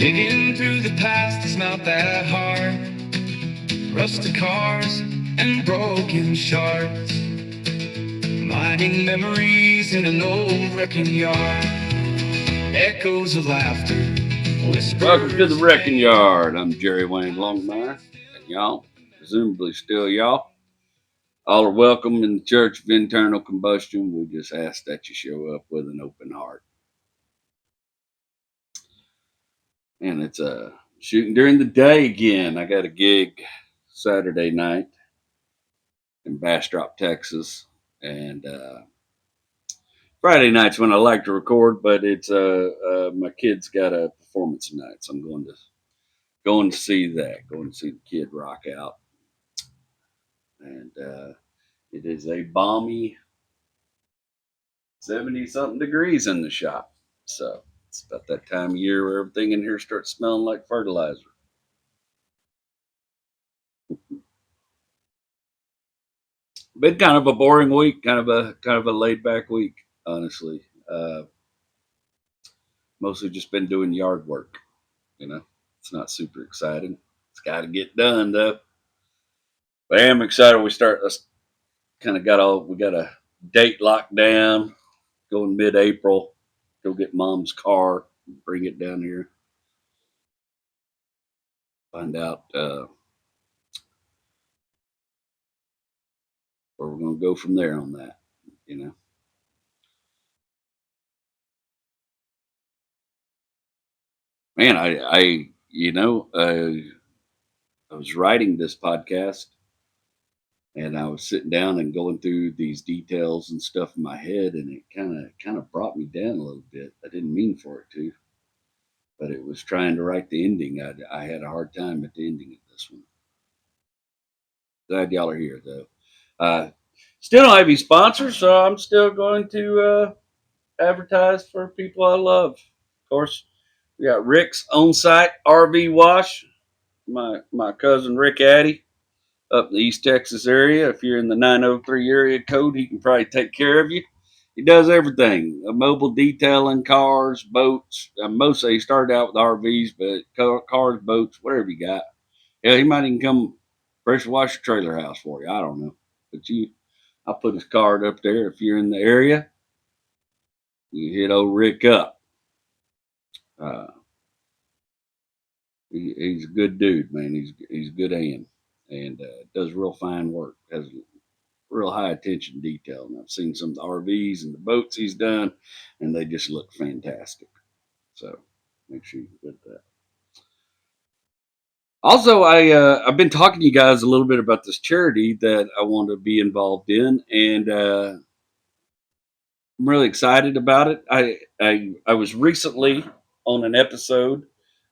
Digging through the past is not that hard. Rusted cars and broken shards, mining memories in an old wrecking yard. Echoes of laughter, whispers. Welcome to the Wrecking Yard. I'm Jerry Wayne Longmire, and y'all, presumably still y'all, all are welcome in the Church of Internal Combustion. We just ask that you show up with an open heart. And it's shooting during the day again. I got a gig Saturday night in Bastrop, Texas, and Friday night's when I like to record, but it's my kid's got a performance tonight, so I'm going to see that, going to see the kid rock out. And it is a balmy 70-something degrees in the shop. So it's about that time of year where everything in here starts smelling like fertilizer. Been kind of a boring week, kind of a laid back week, honestly. Mostly just been doing yard work. It's not super exciting. It's got to get done though. But I am excited. We got a date locked down, going mid-April. Go get mom's car, bring it down here. Find out where we're going to go from there on that. Man, I was writing this podcast, and I was sitting down and going through these details and stuff in my head, and it kind of brought me down a little bit. I didn't mean for it to, but it was trying to write the ending. I had a hard time at the ending of this one. Glad y'all are here, though. Still don't have any sponsors, so I'm still going to advertise for people I love. Of course, we got Rick's on-site RV wash. My cousin Rick Addy up in the East Texas area. If you're in the 903 area code, he can probably take care of you. He does everything: mobile detailing, cars, boats. Mostly he started out with RVs, but cars, boats, whatever you got. Yeah, he might even come pressure wash your trailer house for you. I don't know, but I'll put his card up there. If you're in the area, you hit old Rick up. Uh, he's a good dude, man. He's a good hand, and does real fine work. Has real high attention to detail. And I've seen some of the RVs and the boats he's done, and they just look fantastic. So make sure you put that. Also, I've been talking to you guys a little bit about this charity that I want to be involved in, and I'm really excited about it. I was recently on an episode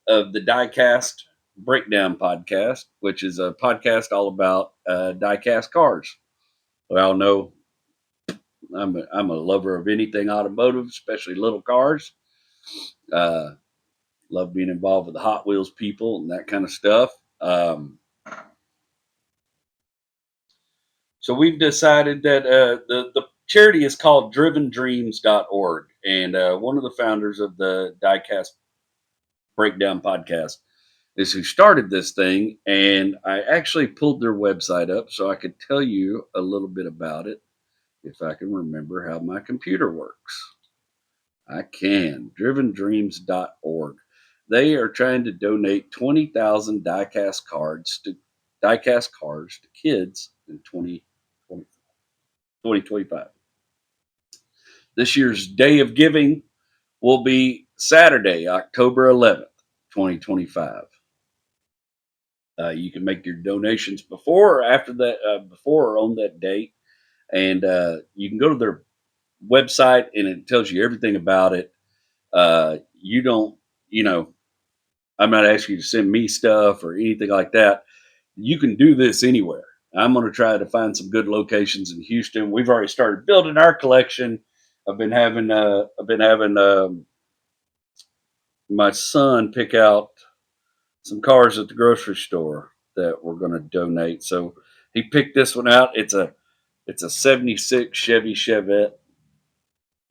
of the Diecast Breakdown podcast, which is a podcast all about diecast cars. We all know I'm a lover of anything automotive, especially little cars. Uh, love being involved with the Hot Wheels people and that kind of stuff. So we've decided that the charity is called drivendreams.org. And one of the founders of the Diecast Breakdown podcast is who started this thing. And I actually pulled their website up so I could tell you a little bit about it if I can remember how my computer works. I can. Drivendreams.org. They are trying to donate 20,000 diecast cars to kids in 2025. This year's Day of Giving will be Saturday, October 11th, 2025. You can make your donations before or after that, before or on that date, and you can go to their website and it tells you everything about it. You don't, I'm not asking you to send me stuff or anything like that. You can do this anywhere. I'm going to try to find some good locations in Houston. We've already started building our collection. I've been having my son pick out some cars at the grocery store that we're going to donate. So he picked this one out. It's a 76 Chevy Chevette.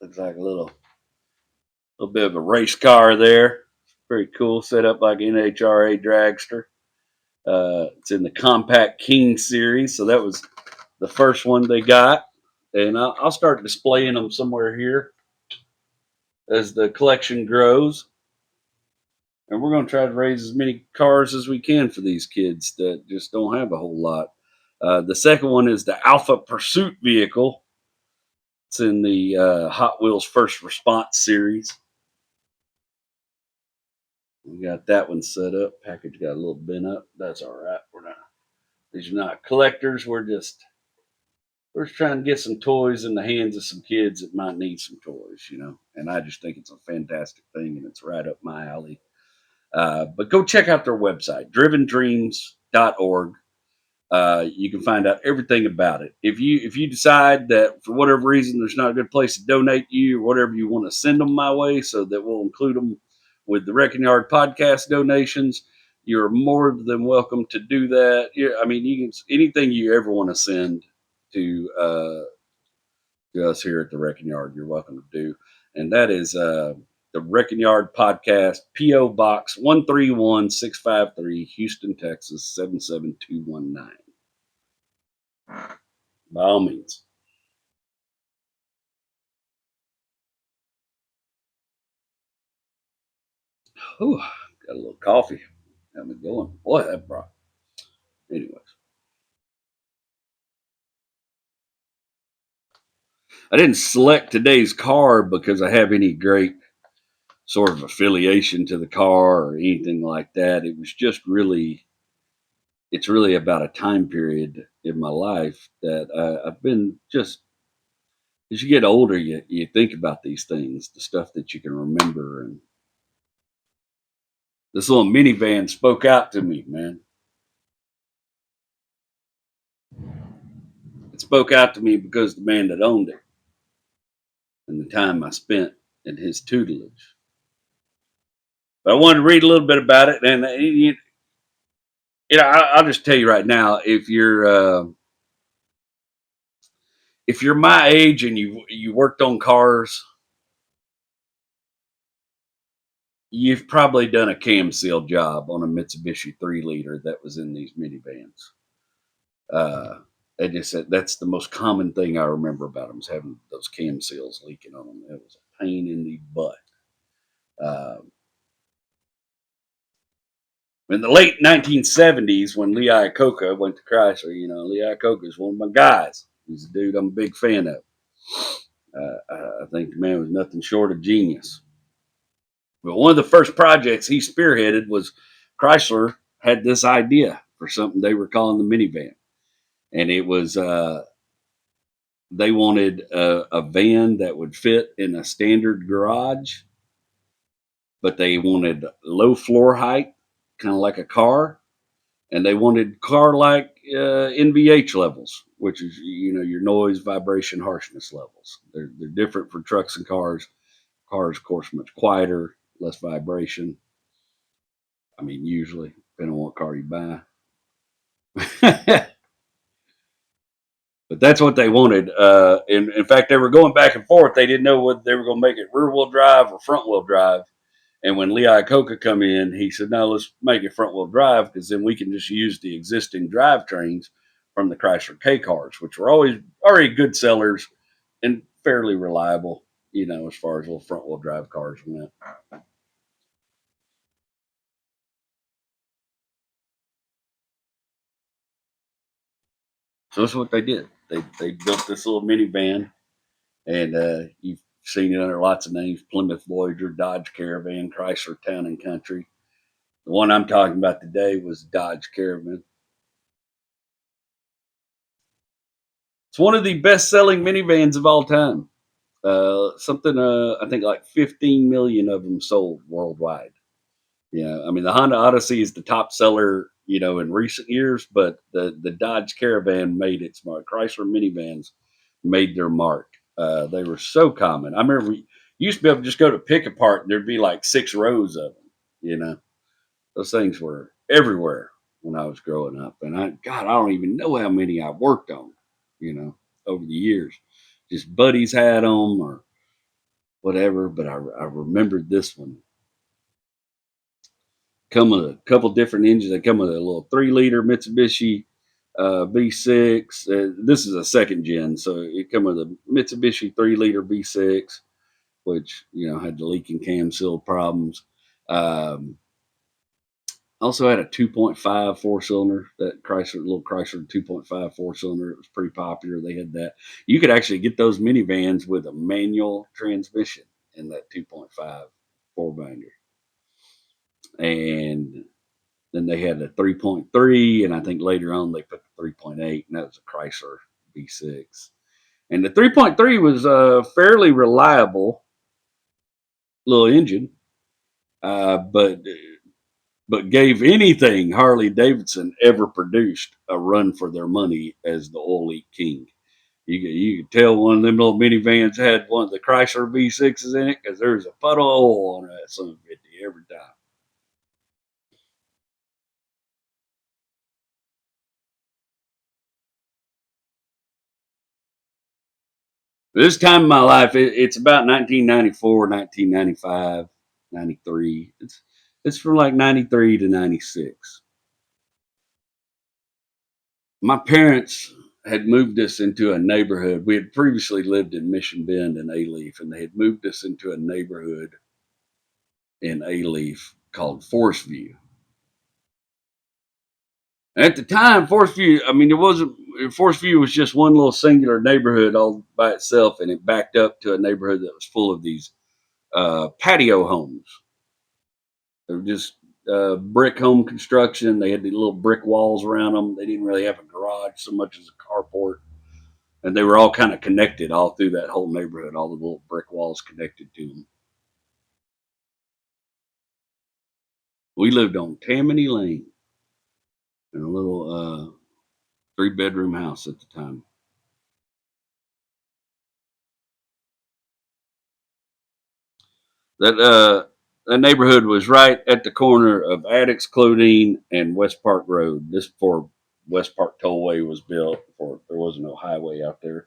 Looks like a little bit of a race car there. Very cool. Set up like NHRA dragster. It's in the Compact King series, so that was the first one they got, and I'll start displaying them somewhere here as the collection grows. And we're going to try to raise as many cars as we can for these kids that just don't have a whole lot. The second one is the Alpha Pursuit vehicle. It's in the Hot Wheels First Response series. We got that one set up. Package got a little bent up. That's all right. We're not. These are not collectors. We're just trying to get some toys in the hands of some kids that might need some toys, you know. And I just think it's a fantastic thing, and it's right up my alley. But go check out their website, drivendreams.org. You can find out everything about it. If you decide that for whatever reason there's not a good place to donate you or whatever, you want to send them my way so that we'll include them with the Wrecking Yard podcast donations. You're more than welcome to do that. Yeah, I mean, you can anything you ever want to send to us here at the Wrecking Yard, you're welcome to do, and that is the Wrecking Yard podcast, P.O. Box 131653, Houston, Texas 77219. By all means. Whew, got a little coffee. Got me going. Boy, that brought. Anyways, I didn't select today's car because I have any great sort of affiliation to the car or anything like that. It was just really, it's really about a time period in my life that I've been just, as you get older, you think about these things, the stuff that you can remember. And this little minivan spoke out to me, man. It spoke out to me because the man that owned it and the time I spent in his tutelage. But I wanted to read a little bit about it, and I'll just tell you right now, if you're my age and you worked on cars, you've probably done a cam seal job on a Mitsubishi 3 liter that was in these minivans. I just said that's the most common thing I remember about them is having those cam seals leaking on them. It was a pain in the butt. Uh, in the late 1970s, when Lee Iacocca went to Chrysler, Lee Iacocca is one of my guys. He's a dude I'm a big fan of. I think the man was nothing short of genius. But one of the first projects he spearheaded was Chrysler had this idea for something they were calling the minivan. And it was, they wanted a van that would fit in a standard garage, but they wanted low floor height, kind of like a car. And they wanted car like NVH levels, which is, your noise, vibration, harshness levels. They're different for trucks and cars. Cars, of course, much quieter, less vibration. I mean, usually, depending on what car you buy. But that's what they wanted. In fact, they were going back and forth. They didn't know whether they were going to make it rear wheel drive or front wheel drive. And when Lee Iacocca come in, he said, "No, let's make it front wheel drive because then we can just use the existing drivetrains from the Chrysler K cars, which were always already good sellers and fairly reliable, as far as little front wheel drive cars went." So that's what they did. They built this little minivan, and you've seen it under lots of names: Plymouth Voyager, Dodge Caravan, Chrysler Town and Country. The one I'm talking about today was Dodge Caravan. It's one of the best-selling minivans of all time. I think like 15 million of them sold worldwide. Yeah, I mean the Honda Odyssey is the top seller, in recent years, but the Dodge Caravan made its mark. Chrysler minivans made their mark. They were so common. I remember we used to be able to just go to pick apart, and there'd be like 6 rows of them. Those things were everywhere when I was growing up, and I don't even know how many I worked on, over the years. Just buddies had them or whatever, but I remembered this one. come with a couple different engines. They come with a little 3-liter Mitsubishi V6. This is a second gen, so it come with a Mitsubishi 3-liter V6, which had the leaking cam seal problems. Um, Also had a 2.5 4-cylinder, that little Chrysler 2.5 4-cylinder. It was pretty popular. They had that. You could actually get those minivans with a manual transmission in that 2.5 four-banger. And then they had a 3.3, and I think later on they put the 3.8, and that was a Chrysler V6. And the 3.3 was a fairly reliable little engine, but gave anything Harley Davidson ever produced a run for their money as the oil leak king. You could tell one of them little minivans had one of the Chrysler V6s in it because there's a puddle of oil on that son of a 50 every time. This time in my life, it's about 1994, 1995, 93. It's from like 93 to 96. My parents had moved us into a neighborhood. We had previously lived in Mission Bend and Alief, and they had moved us into a neighborhood in Alief called Forest View. And at the time, Forest View, I mean, it wasn't, Forest View was just one little singular neighborhood all by itself, and it backed up to a neighborhood that was full of these patio homes. They were just brick home construction. They had the little brick walls around them. They didn't really have a garage so much as a carport. And they were all kind of connected all through that whole neighborhood. All the little brick walls connected to them. We lived on Tammany Lane in a little 3-bedroom house at the time. That neighborhood was right at the corner of Addicts Clothing and West Park Road. This before West Park Tollway was built. Before there was no highway out there.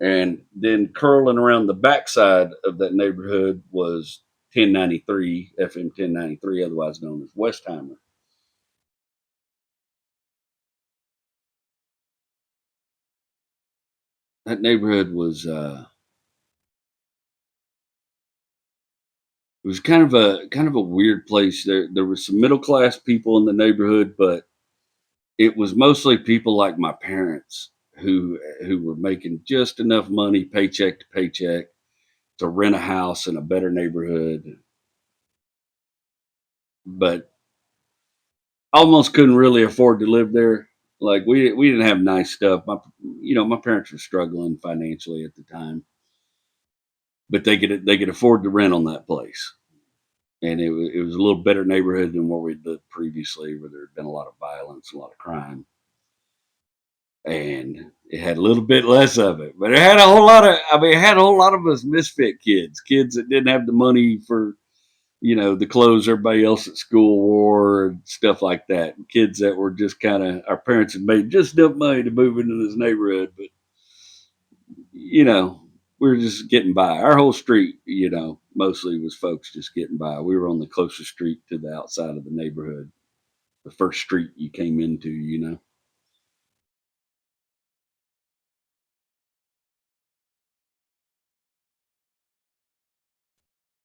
And then curling around the backside of that neighborhood was 1093, FM 1093, otherwise known as Westheimer. That neighborhood was it was kind of a weird place. There was some middle class people in the neighborhood, but it was mostly people like my parents who were making just enough money paycheck to paycheck to rent a house in a better neighborhood, but almost couldn't really afford to live there. Like we didn't have nice stuff. My parents were struggling financially at the time, but they could afford to rent on that place. And it was a little better neighborhood than where we'd lived previously, where there had been a lot of violence, a lot of crime, and it had a little bit less of it. But it had a whole lot of, I mean, it had a whole lot of us misfit kids that didn't have the money for the clothes everybody else at school wore and stuff like that. Kids that were just kind of, our parents had made just enough money to move into this neighborhood, but you know, we were just getting by. Our whole street, mostly was folks just getting by. We were on the closest street to the outside of the neighborhood, the first street you came into.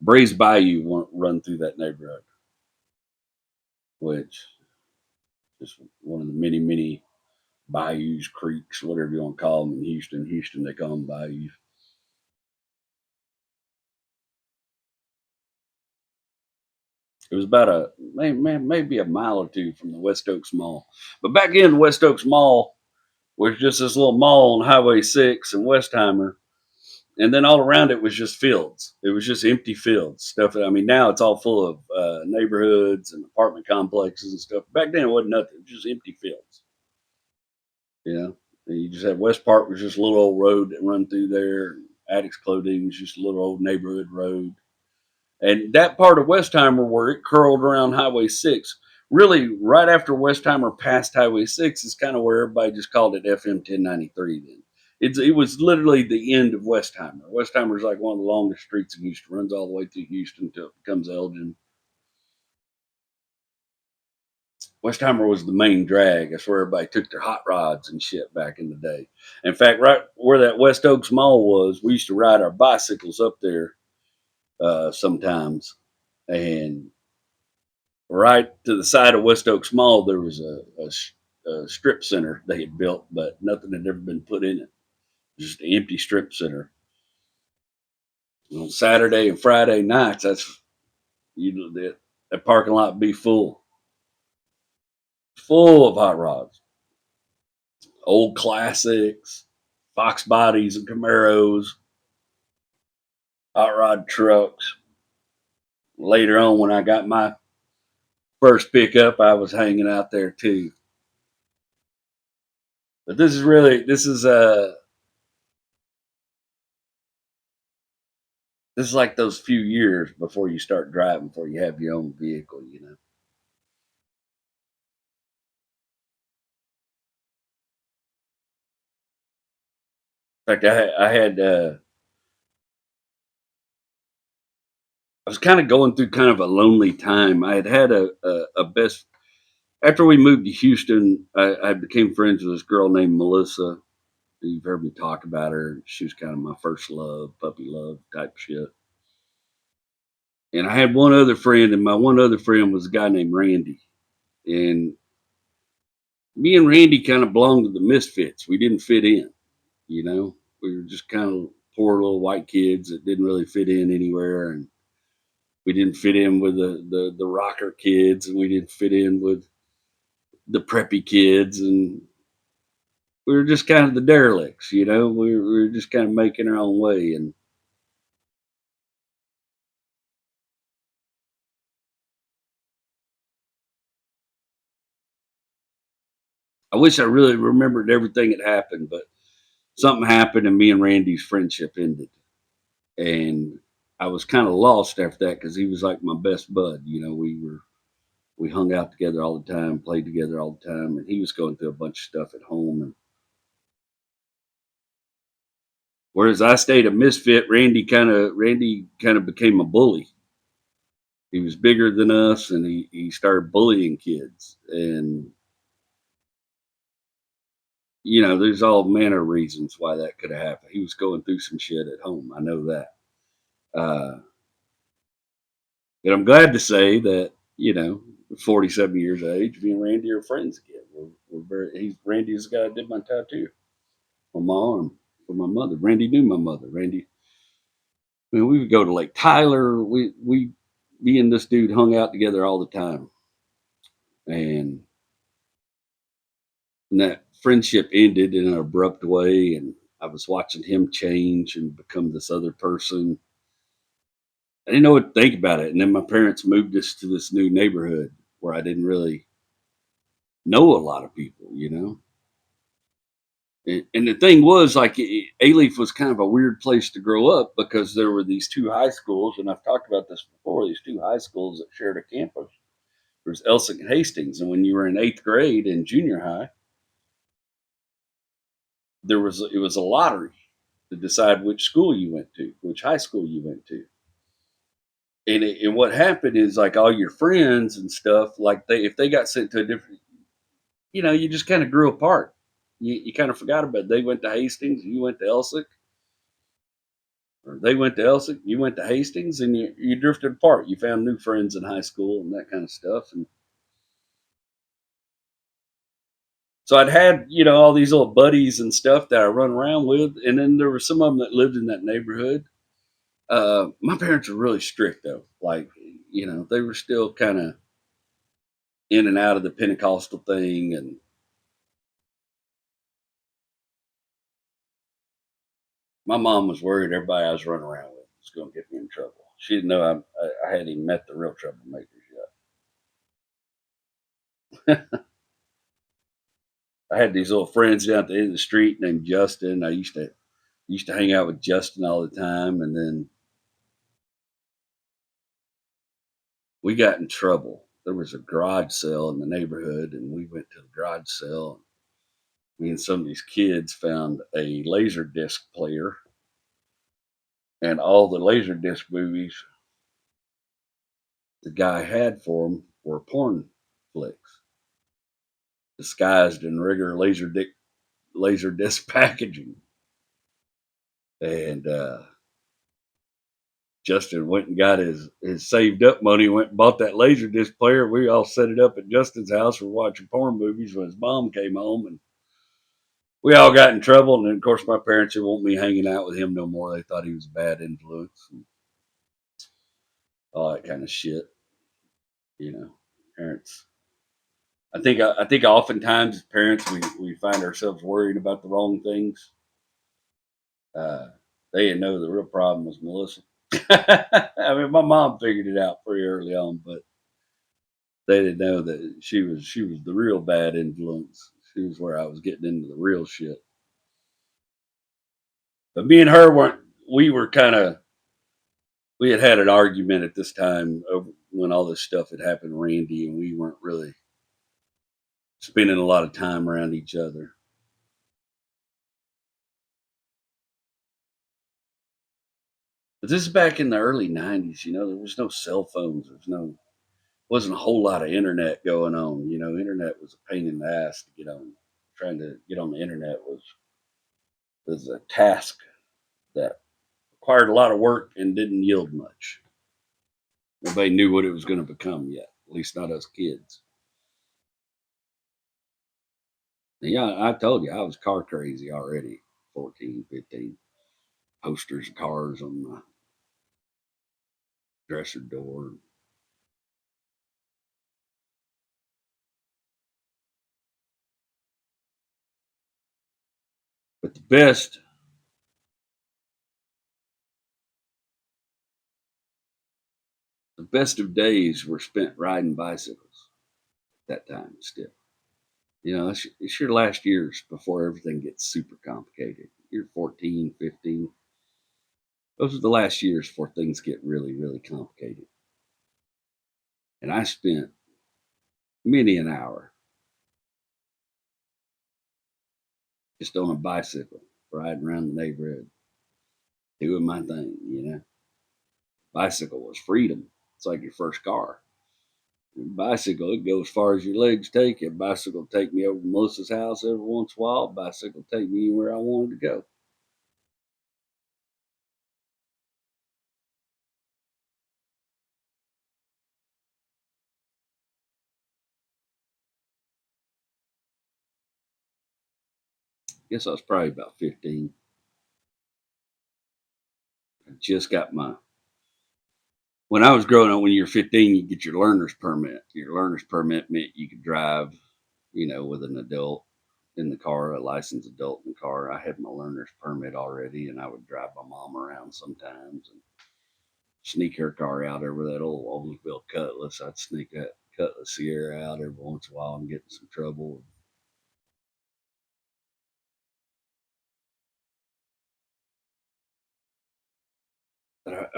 Brays Bayou won't run through that neighborhood, which is one of the many, many bayous, creeks, whatever you want to call them in Houston. Houston, they call them bayous. It was about maybe a mile or two from the West Oaks Mall. But back in the West Oaks Mall was just this little mall on Highway 6 in Westheimer. And then all around it was just fields. It was just empty fields. Stuff. I mean, now it's all full of neighborhoods and apartment complexes and stuff. Back then it wasn't nothing. It was just empty fields. And you just had West Park was just a little old road that run through there. Addicts Clothing was just a little old neighborhood road. And that part of Westheimer where it curled around Highway 6, really right after Westheimer passed Highway 6 is kind of where everybody just called it FM 1093 then. It was literally the end of Westheimer. Westheimer is like one of the longest streets in Houston, runs all the way through Houston until it becomes Elgin. Westheimer was the main drag. That's where everybody took their hot rods and shit back in the day. In fact, right where that West Oaks Mall was, we used to ride our bicycles up there sometimes. And right to the side of West Oaks Mall, there was a strip center they had built, but nothing had ever been put in it. Just an empty strip center. On Saturday and Friday nights, that's that parking lot be full of hot rods, old classics, Fox bodies and Camaros, hot rod trucks. Later on, when I got my first pickup, I was hanging out there too. But this is like those few years before you start driving, before you have your own vehicle. In fact, I was kind of going through kind of a lonely time. I had a best after we moved to Houston. I became friends with this girl named Melissa. You've heard me talk about her. She was kind of my first love, puppy love type shit. And I had one other friend, and my one other friend was a guy named Randy. And me and Randy kind of belonged to the misfits. We didn't fit in, you know. We were just kind of poor little white kids that didn't really fit in anywhere, and we didn't fit in with the rocker kids, and we didn't fit in with the preppy kids, and we were just kind of the derelicts, you know. We were just kind of making our own way, and I wish I really remembered everything that happened, but something happened, and me and Randy's friendship ended, and I was kind of lost after that because he was like my best bud. You know, we hung out together all the time, played together all the time, and he was going through a bunch of stuff at home. And whereas I stayed a misfit, Randy kind of became a bully. He was bigger than us, and he started bullying kids. And you know, there's all manner of reasons why that could have happened. He was going through some shit at home. I know that. Uh, but I'm glad to say that, you know, 47 years of age, me and Randy are friends again. Randy is the guy that did my tattoo on my arm for my mother. Randy knew my mother. I mean, we would go to Lake Tyler. Me and this dude hung out together all the time, and that friendship ended in an abrupt way. And I was watching him change and become this other person. I didn't know what to think about it. And then my parents moved us to this new neighborhood where I didn't really know a lot of people, you know. And the thing was, like, Alief was kind of a weird place to grow up because there were these two high schools, and I've talked about this before. These two high schools that shared a campus. There's Elsick and Hastings, and when you were in eighth grade in junior high, it was a lottery to decide which school you went to, which high school you went to. And what happened is, like, all your friends and stuff, like, if they got sent to a different, you know, you just kind of grew apart. You kind of forgot about it. They went to Hastings, you went to Elsick, or they went to Elsick, you went to Hastings, and you drifted apart. You found new friends in high school and that kind of stuff. And so I'd had, you know, all these little buddies and stuff that I run around with, and then there were some of them that lived in that neighborhood. My parents were really strict though. Like, you know, they were still kind of in and out of the Pentecostal thing, and my mom was worried everybody I was running around with was going to get me in trouble. She didn't know I hadn't even met the real troublemakers yet. I had these little friends down at the end of the street named Justin. I used to hang out with Justin all the time, and then we got in trouble. There was a garage sale in the neighborhood, and we went to the garage sale. Me and some of these kids found a laser disc player, and all the laser disc movies the guy had for them were porn flicks. disguised in regular laser disc packaging. And Justin went and got his saved up money, went and bought that laser disc player. We all set it up at Justin's house. We're watching porn movies when his mom came home, and we all got in trouble. And then, of course, my parents didn't want me hanging out with him no more. They thought he was a bad influence and all that kind of shit. You know, parents. I think oftentimes as parents we find ourselves worried about the wrong things. Uh, they didn't know the real problem was Melissa. I mean, my mom figured it out pretty early on, but they didn't know that she was the real bad influence. She was where I was getting into the real shit. But me and her weren't. We were kind of. We had an argument at this time over when all this stuff had happened to Randy, and we weren't really spending a lot of time around each other. But this is back in the early '90s. You know, there was no cell phones. Wasn't a whole lot of internet going on. You know, internet was a pain in the ass to get on. Trying to get on the internet was a task that required a lot of work and didn't yield much. Nobody knew what it was going to become yet, at least not us kids. And yeah, I told you I was car crazy already, 14, 15. Posters of cars on my dresser door. But the best of days were spent riding bicycles at that time still. You know, it's your last years before everything gets super complicated. You're 14, 15. Those are the last years before things get really, really complicated. And I spent many an hour just on a bicycle, riding around the neighborhood, doing my thing, you know. Bicycle was freedom. It's like your first car. Bicycle, it goes as far as your legs take it. Bicycle take me over to Melissa's house every once in a while. Bicycle take me anywhere I wanted to go. Guess I was probably about 15. I just got my. When I was growing up, when you were 15, you get your learner's permit. Your learner's permit meant you could drive, you know, with an adult in the car, a licensed adult in the car. I had my learner's permit already, and I would drive my mom around sometimes and sneak her car out over that old Oldsmobile Cutlass. I'd sneak that Cutlass Sierra out every once in a while and get in some trouble. But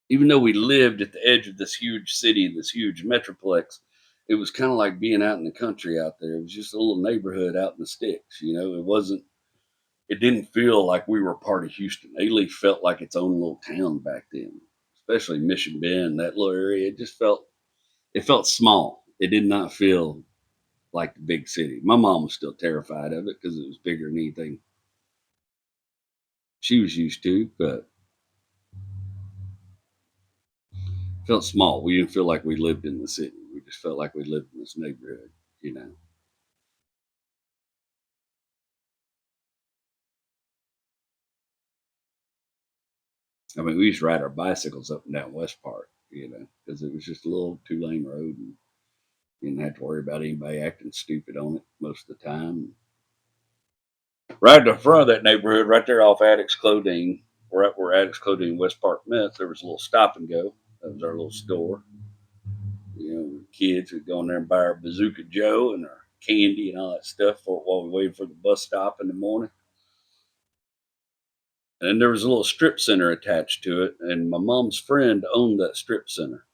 even though we lived at the edge of this huge city, this huge metroplex, it was kind of like being out in the country out there. It was just a little neighborhood out in the sticks. You know, it wasn't. It didn't feel like we were part of Houston. Alief felt like its own little town back then, especially Mission Bend, that little area. It felt small. It did not feel like the big city. My mom was still terrified of it because it was bigger than anything she was used to, but it felt small. We didn't feel like we lived in the city. We just felt like we lived in this neighborhood, you know. I mean, we used to ride our bicycles up and down West Park, you know, because it was just a little 2-lane road and you didn't have to worry about anybody acting stupid on it most of the time. Right in the front of that neighborhood, right there off Addicts Clothing, right where Addicts Clothing and West Park met, there was a little stop and go. That was our little store. You know, kids would go in there and buy our Bazooka Joe and our candy and all that stuff while we waited for the bus stop in the morning. And then there was a little strip center attached to it, and my mom's friend owned that strip center.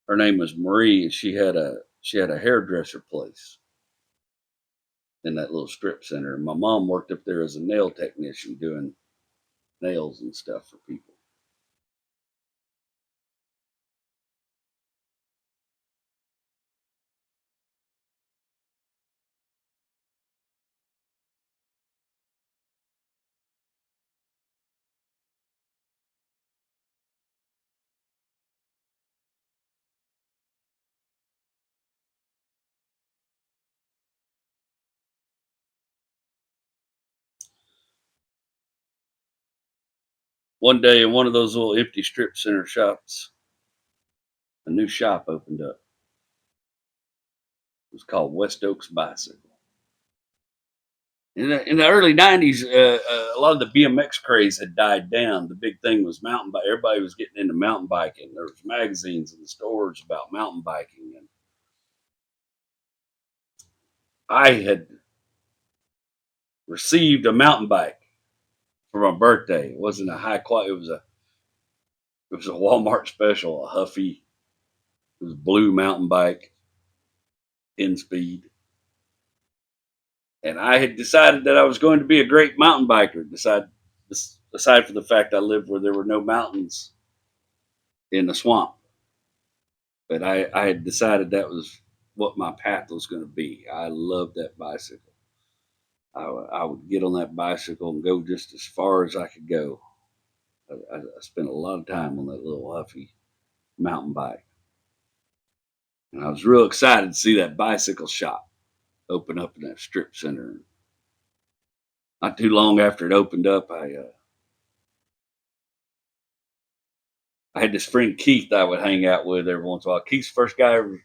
Her name was Marie, and she had a hairdresser place in that little strip center. And my mom worked up there as a nail technician doing nails and stuff for people. one day in one of those little empty strip center shops, a new shop opened up. It was called West Oaks Bicycle. In the early '90s, a lot of the BMX craze had died down. The big thing was mountain bike. Everybody was getting into mountain biking. There was magazines in the stores about mountain biking, and I had received a mountain bike for my birthday. It wasn't a high quality. It was a Walmart special, a Huffy. It was a blue mountain bike, in speed. And I had decided that I was going to be a great mountain biker. Aside from the fact I lived where there were no mountains in the swamp, but I had decided that was what my path was going to be. I loved that bicycle. I would get on that bicycle and go just as far as I could go. I spent a lot of time on that little Huffy mountain bike, and I was real excited to see that bicycle shop open up in that strip center. Not too long after it opened up, I had this friend Keith I would hang out with every once in a while. Keith's the first guy ever.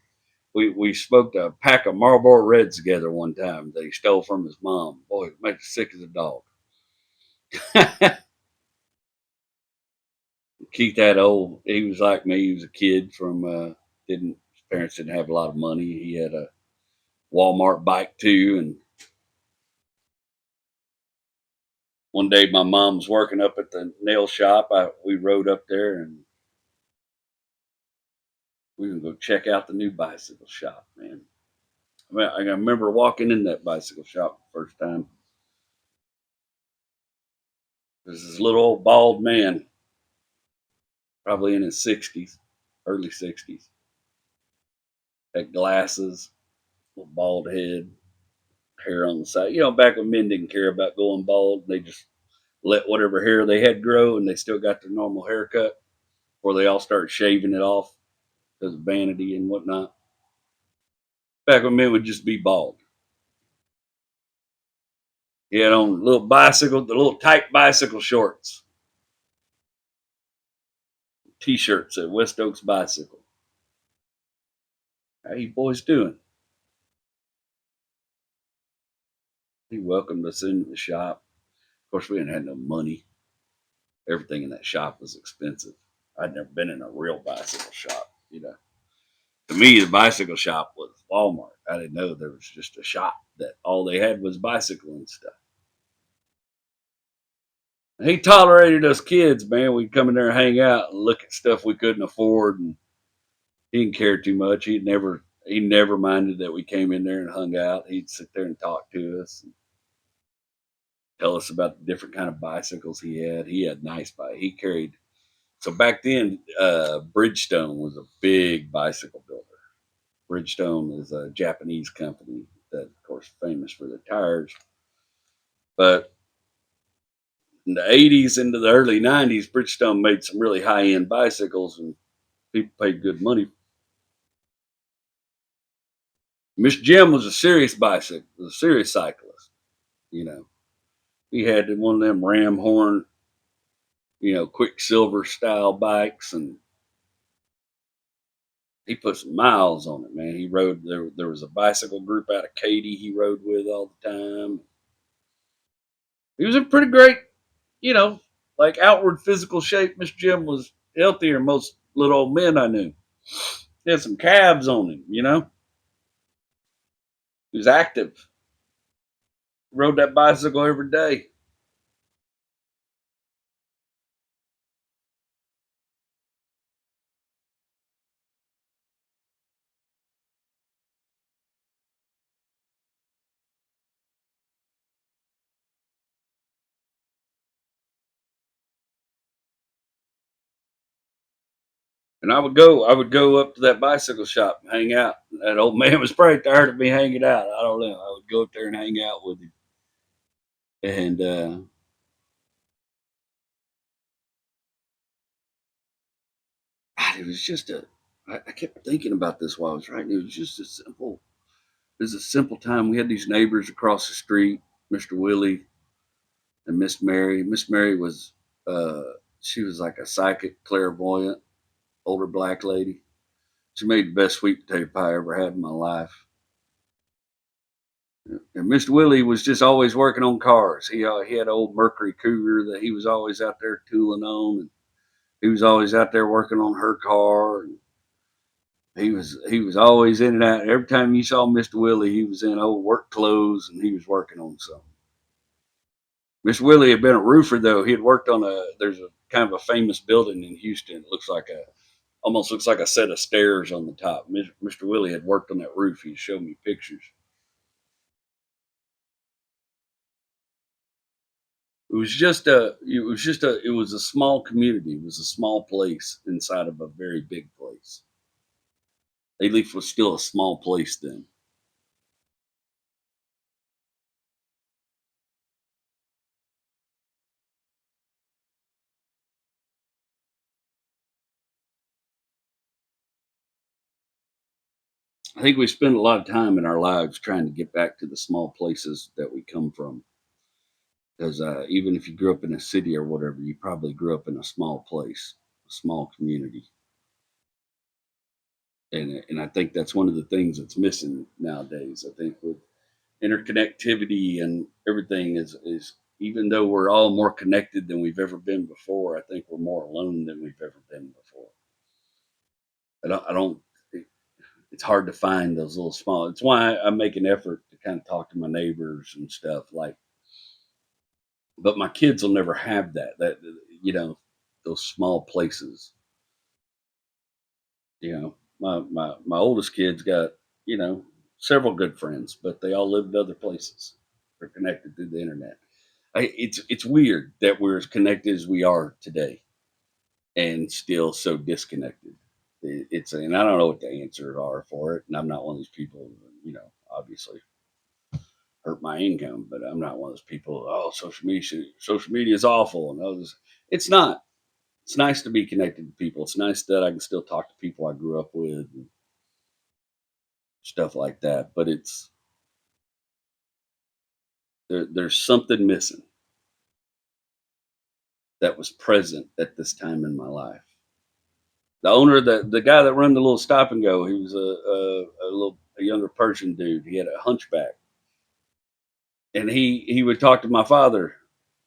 We smoked a pack of Marlboro Reds together one time that he stole from his mom. Boy, it made you sick as a dog. Keith had he was like me. He was a kid from, his parents didn't have a lot of money. He had a Walmart bike too. And one day my mom was working up at the nail shop. We rode up there and we were going to go check out the new bicycle shop, man. I remember walking in that bicycle shop the first time. There's this little old bald man, probably in his 60s, early 60s. Had glasses, little bald head, hair on the side. Back when men didn't care about going bald, they just let whatever hair they had grow, and they still got their normal haircut, or they all started shaving it off because of vanity and whatnot. Back when men would just be bald. He had on the little tight bicycle shorts, t-shirts at West Oaks Bicycle. How you boys doing? He welcomed us into the shop. Of course, we didn't have no money. Everything in that shop was expensive. I'd never been in a real bicycle shop. To me, the bicycle shop was Walmart. I didn't know there was just a shop that all they had was bicycling stuff. He tolerated us kids, man. We'd come in there and hang out and look at stuff we couldn't afford, and he didn't care too much. He never minded that we came in there and hung out. He'd sit there and talk to us and tell us about the different kind of bicycles he had. He had nice bike. He carried. So back then, Bridgestone was a big bicycle builder. Bridgestone is a Japanese company that, of course, is famous for their tires. But in the '80s into the early '90s, Bridgestone made some really high-end bicycles, and people paid good money. Miss Jim was a serious cyclist. You know, he had one of them ram horn, Quicksilver style bikes, and he put some miles on it, man. He rode there was a bicycle group out of Katy he rode with all the time. He was in pretty great, you know, like outward physical shape. Miss Jim was healthier than most little old men I knew. He had some calves on him. He was active. Rode that bicycle every day. And I would go up to that bicycle shop and hang out. That old man was probably tired of me hanging out. I don't know. I would go up there and hang out with him. And it was just I kept thinking about this while I was writing. It was just a simple time. We had these neighbors across the street, Mr. Willie and Miss Mary. Miss Mary was She was like a psychic, clairvoyant, older black lady. She made the best sweet potato pie I ever had in my life. And Mr. Willie was just always working on cars. He had an old Mercury Cougar that he was always out there tooling on, and he was always out there working on her car. And he was always in and out. Every time you saw Mr. Willie, he was in old work clothes and he was working on something. Mr. Willie had been a roofer though. He had worked on there's a kind of a famous building in Houston. It looks like a almost looks like a set of stairs on the top. Mr. Willie had worked on that roof. He showed me pictures. It was a small community. It was a small place inside of a very big place. Alief was still a small place then. I think we spend a lot of time in our lives trying to get back to the small places that we come from. Because even if you grew up in a city or whatever, you probably grew up in a small place, a small community, and I think that's one of the things that's missing nowadays. I think with interconnectivity and everything is even though we're all more connected than we've ever been before, I think we're more alone than we've ever been before. I don't. It's hard to find those little small. It's why I make an effort to kind of talk to my neighbors and stuff like. But my kids will never have that. That you know, those small places. My oldest kid's got several good friends, but they all live in other places. They're connected through the internet. It's weird that we're as connected as we are today and still so disconnected. It's and I don't know what the answers are for it, and I'm not one of these people. Obviously hurt my income, but I'm not one of those people. Oh, social media is awful, and others. It's not. It's nice to be connected to people. It's nice that I can still talk to people I grew up with and stuff like that. But there's something missing that was present at this time in my life. The owner, the guy that run the little stop and go, he was a younger Persian dude. He had a hunchback, and he would talk to my father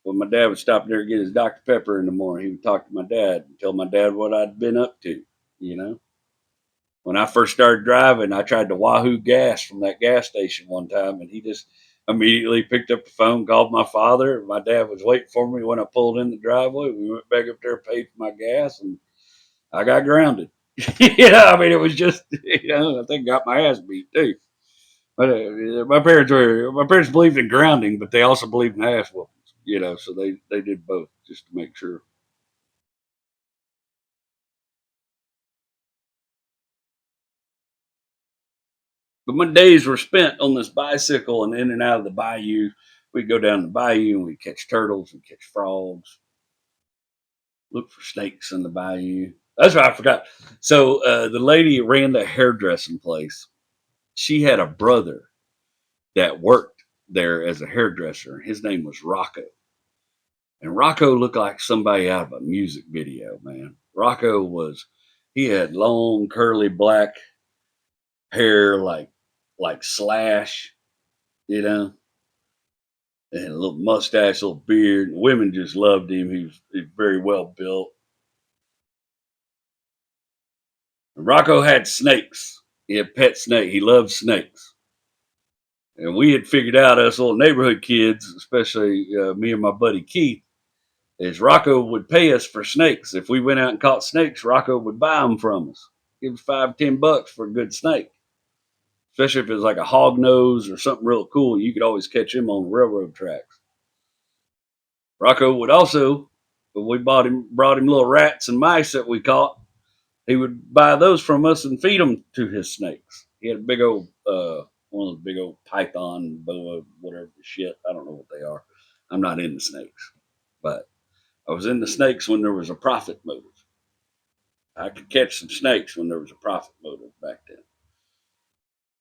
when my dad would stop there and get his Dr Pepper in the morning. He would talk to my dad and tell my dad what I'd been up to. You know, when I first started driving, I tried to Wahoo gas from that gas station one time, and he just immediately picked up the phone, called my father. My dad was waiting for me when I pulled in the driveway. We went back up there, paid for my gas, and I got grounded. I mean, it was just, I think got my ass beat too. But my parents believed in grounding, but they also believed in ass whoopings. So they did both just to make sure. But my days were spent on this bicycle and in and out of the bayou. We'd go down the bayou and we'd catch turtles and catch frogs, look for snakes in the bayou. That's what I forgot. So the lady who ran the hairdressing place, she had a brother that worked there as a hairdresser. His name was Rocco. And Rocco looked like somebody out of a music video, man. He had long, curly black hair like Slash, you know, and a little mustache, little beard. Women just loved him. He was very well built. And Rocco had snakes. He had pet snake. He loved snakes. And we had figured out, us little neighborhood kids, especially me and my buddy Keith, is Rocco would pay us for snakes. If we went out and caught snakes, Rocco would buy them from us. Give us $5, $10 for a good snake. Especially if it was like a hog nose or something real cool, you could always catch him on the railroad tracks. Rocco would also, when we brought him little rats and mice that we caught, he would buy those from us and feed them to his snakes. He had a big old, one of those big old python, boa, whatever the shit. I don't know what they are. I'm not into snakes, but I was into snakes when there was a profit motive. I could catch some snakes when there was a profit motive back then.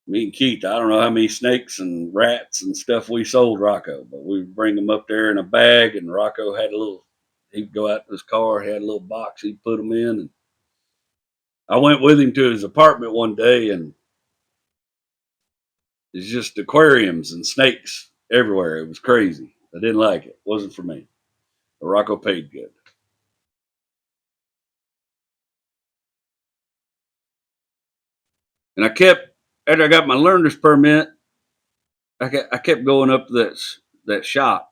Me and Keith, I don't know how many snakes and rats and stuff we sold Rocco, but we would bring them up there in a bag, and Rocco had he'd go out to his car, he had a little box, he'd put them in. And I went with him to his apartment one day, and it's just aquariums and snakes everywhere. It was crazy. I didn't like it. It wasn't for me. But Rocco paid good. And I kept, after I got my learner's permit, I kept going up to that shop.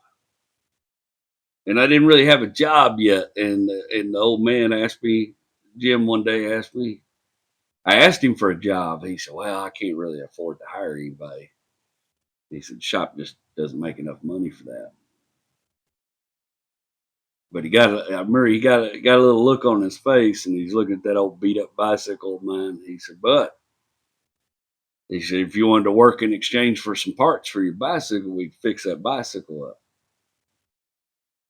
And I didn't really have a job yet. And the old man asked me, Jim one day asked me, I asked him for a job. He said, well, I can't really afford to hire anybody. He said, shop just doesn't make enough money for that. But I remember he got a little look on his face, and he's looking at that old beat up bicycle of mine. He said, but he said, if you wanted to work in exchange for some parts for your bicycle, we'd fix that bicycle up.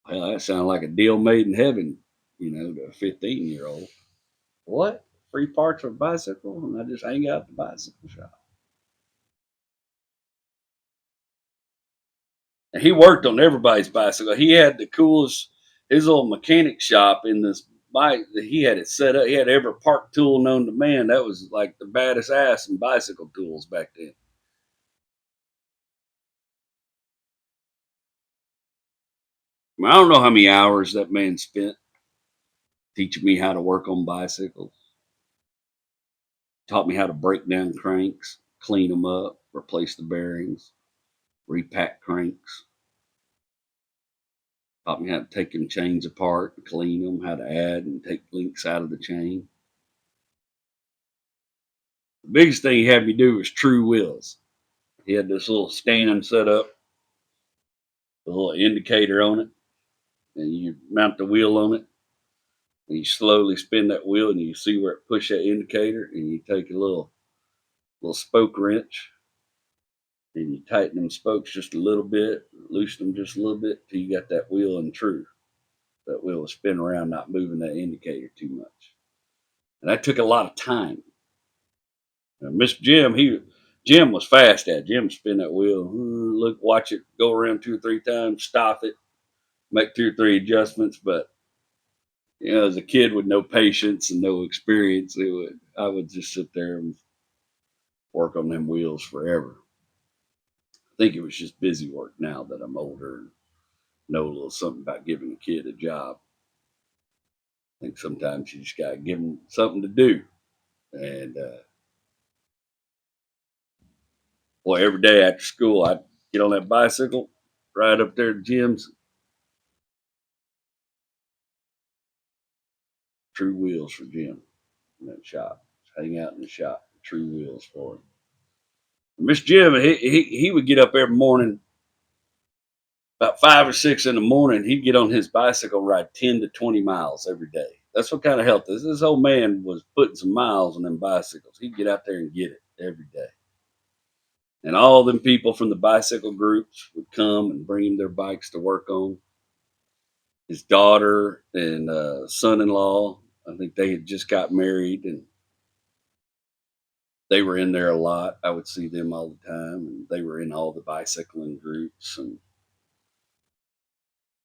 Well, that sounded like a deal made in heaven, to a 15-year-old. What? Free parts for a bicycle? And I just hang out at the bicycle shop. And he worked on everybody's bicycle. He had the coolest, his little mechanic shop in this bike. He had it set up. He had every part tool known to man. That was like the baddest ass in bicycle tools back then. I don't know how many hours that man spent teaching me how to work on bicycles. Taught me how to break down cranks, clean them up, replace the bearings, repack cranks. Taught me how to take them chains apart and clean them, how to add and take links out of the chain. The biggest thing he had me do was true wheels. He had this little stand set up, a little indicator on it, and you mount the wheel on it, and you slowly spin that wheel, and you see where it push that indicator, and you take a little spoke wrench, and you tighten them spokes just a little bit, loosen them just a little bit till you got that wheel in true. That wheel will spin around, not moving that indicator too much. And that took a lot of time. Mr. Jim was fast at it. Jim spin that wheel, look, watch it go around 2 or 3 times, stop it, make 2 or 3 adjustments. But as a kid with no patience and no experience, I would just sit there and work on them wheels forever. I think it was just busy work now that I'm older and know a little something about giving a kid a job. I think sometimes you just got to give them something to do. And boy, every day after school, I'd get on that bicycle, ride up there to Jim's. True wheels for Jim in that shop. Hang out in the shop. True wheels for him. Miss Jim, he would get up every morning about 5 or 6 in the morning. He'd get on his bicycle, ride 10 to 20 miles every day. That's what kind of health this old man was putting some miles on them bicycles. He'd get out there and get it every day. And all them people from the bicycle groups would come and bring him their bikes to work on. His daughter and son-in-law, I think they had just got married, and they were in there a lot. I would see them all the time, and they were in all the bicycling groups, and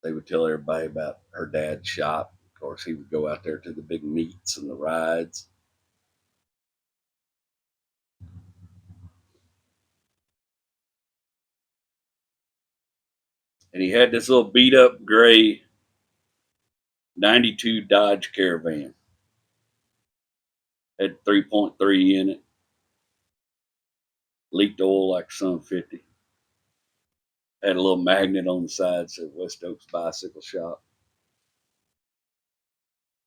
they would tell everybody about her dad's shop. Of course, he would go out there to the big meets and the rides. And he had this little beat up gray 92 Dodge Caravan. Had 3.3 in it. Leaked oil like Sun 50. Had a little magnet on the side said West Oaks Bicycle Shop.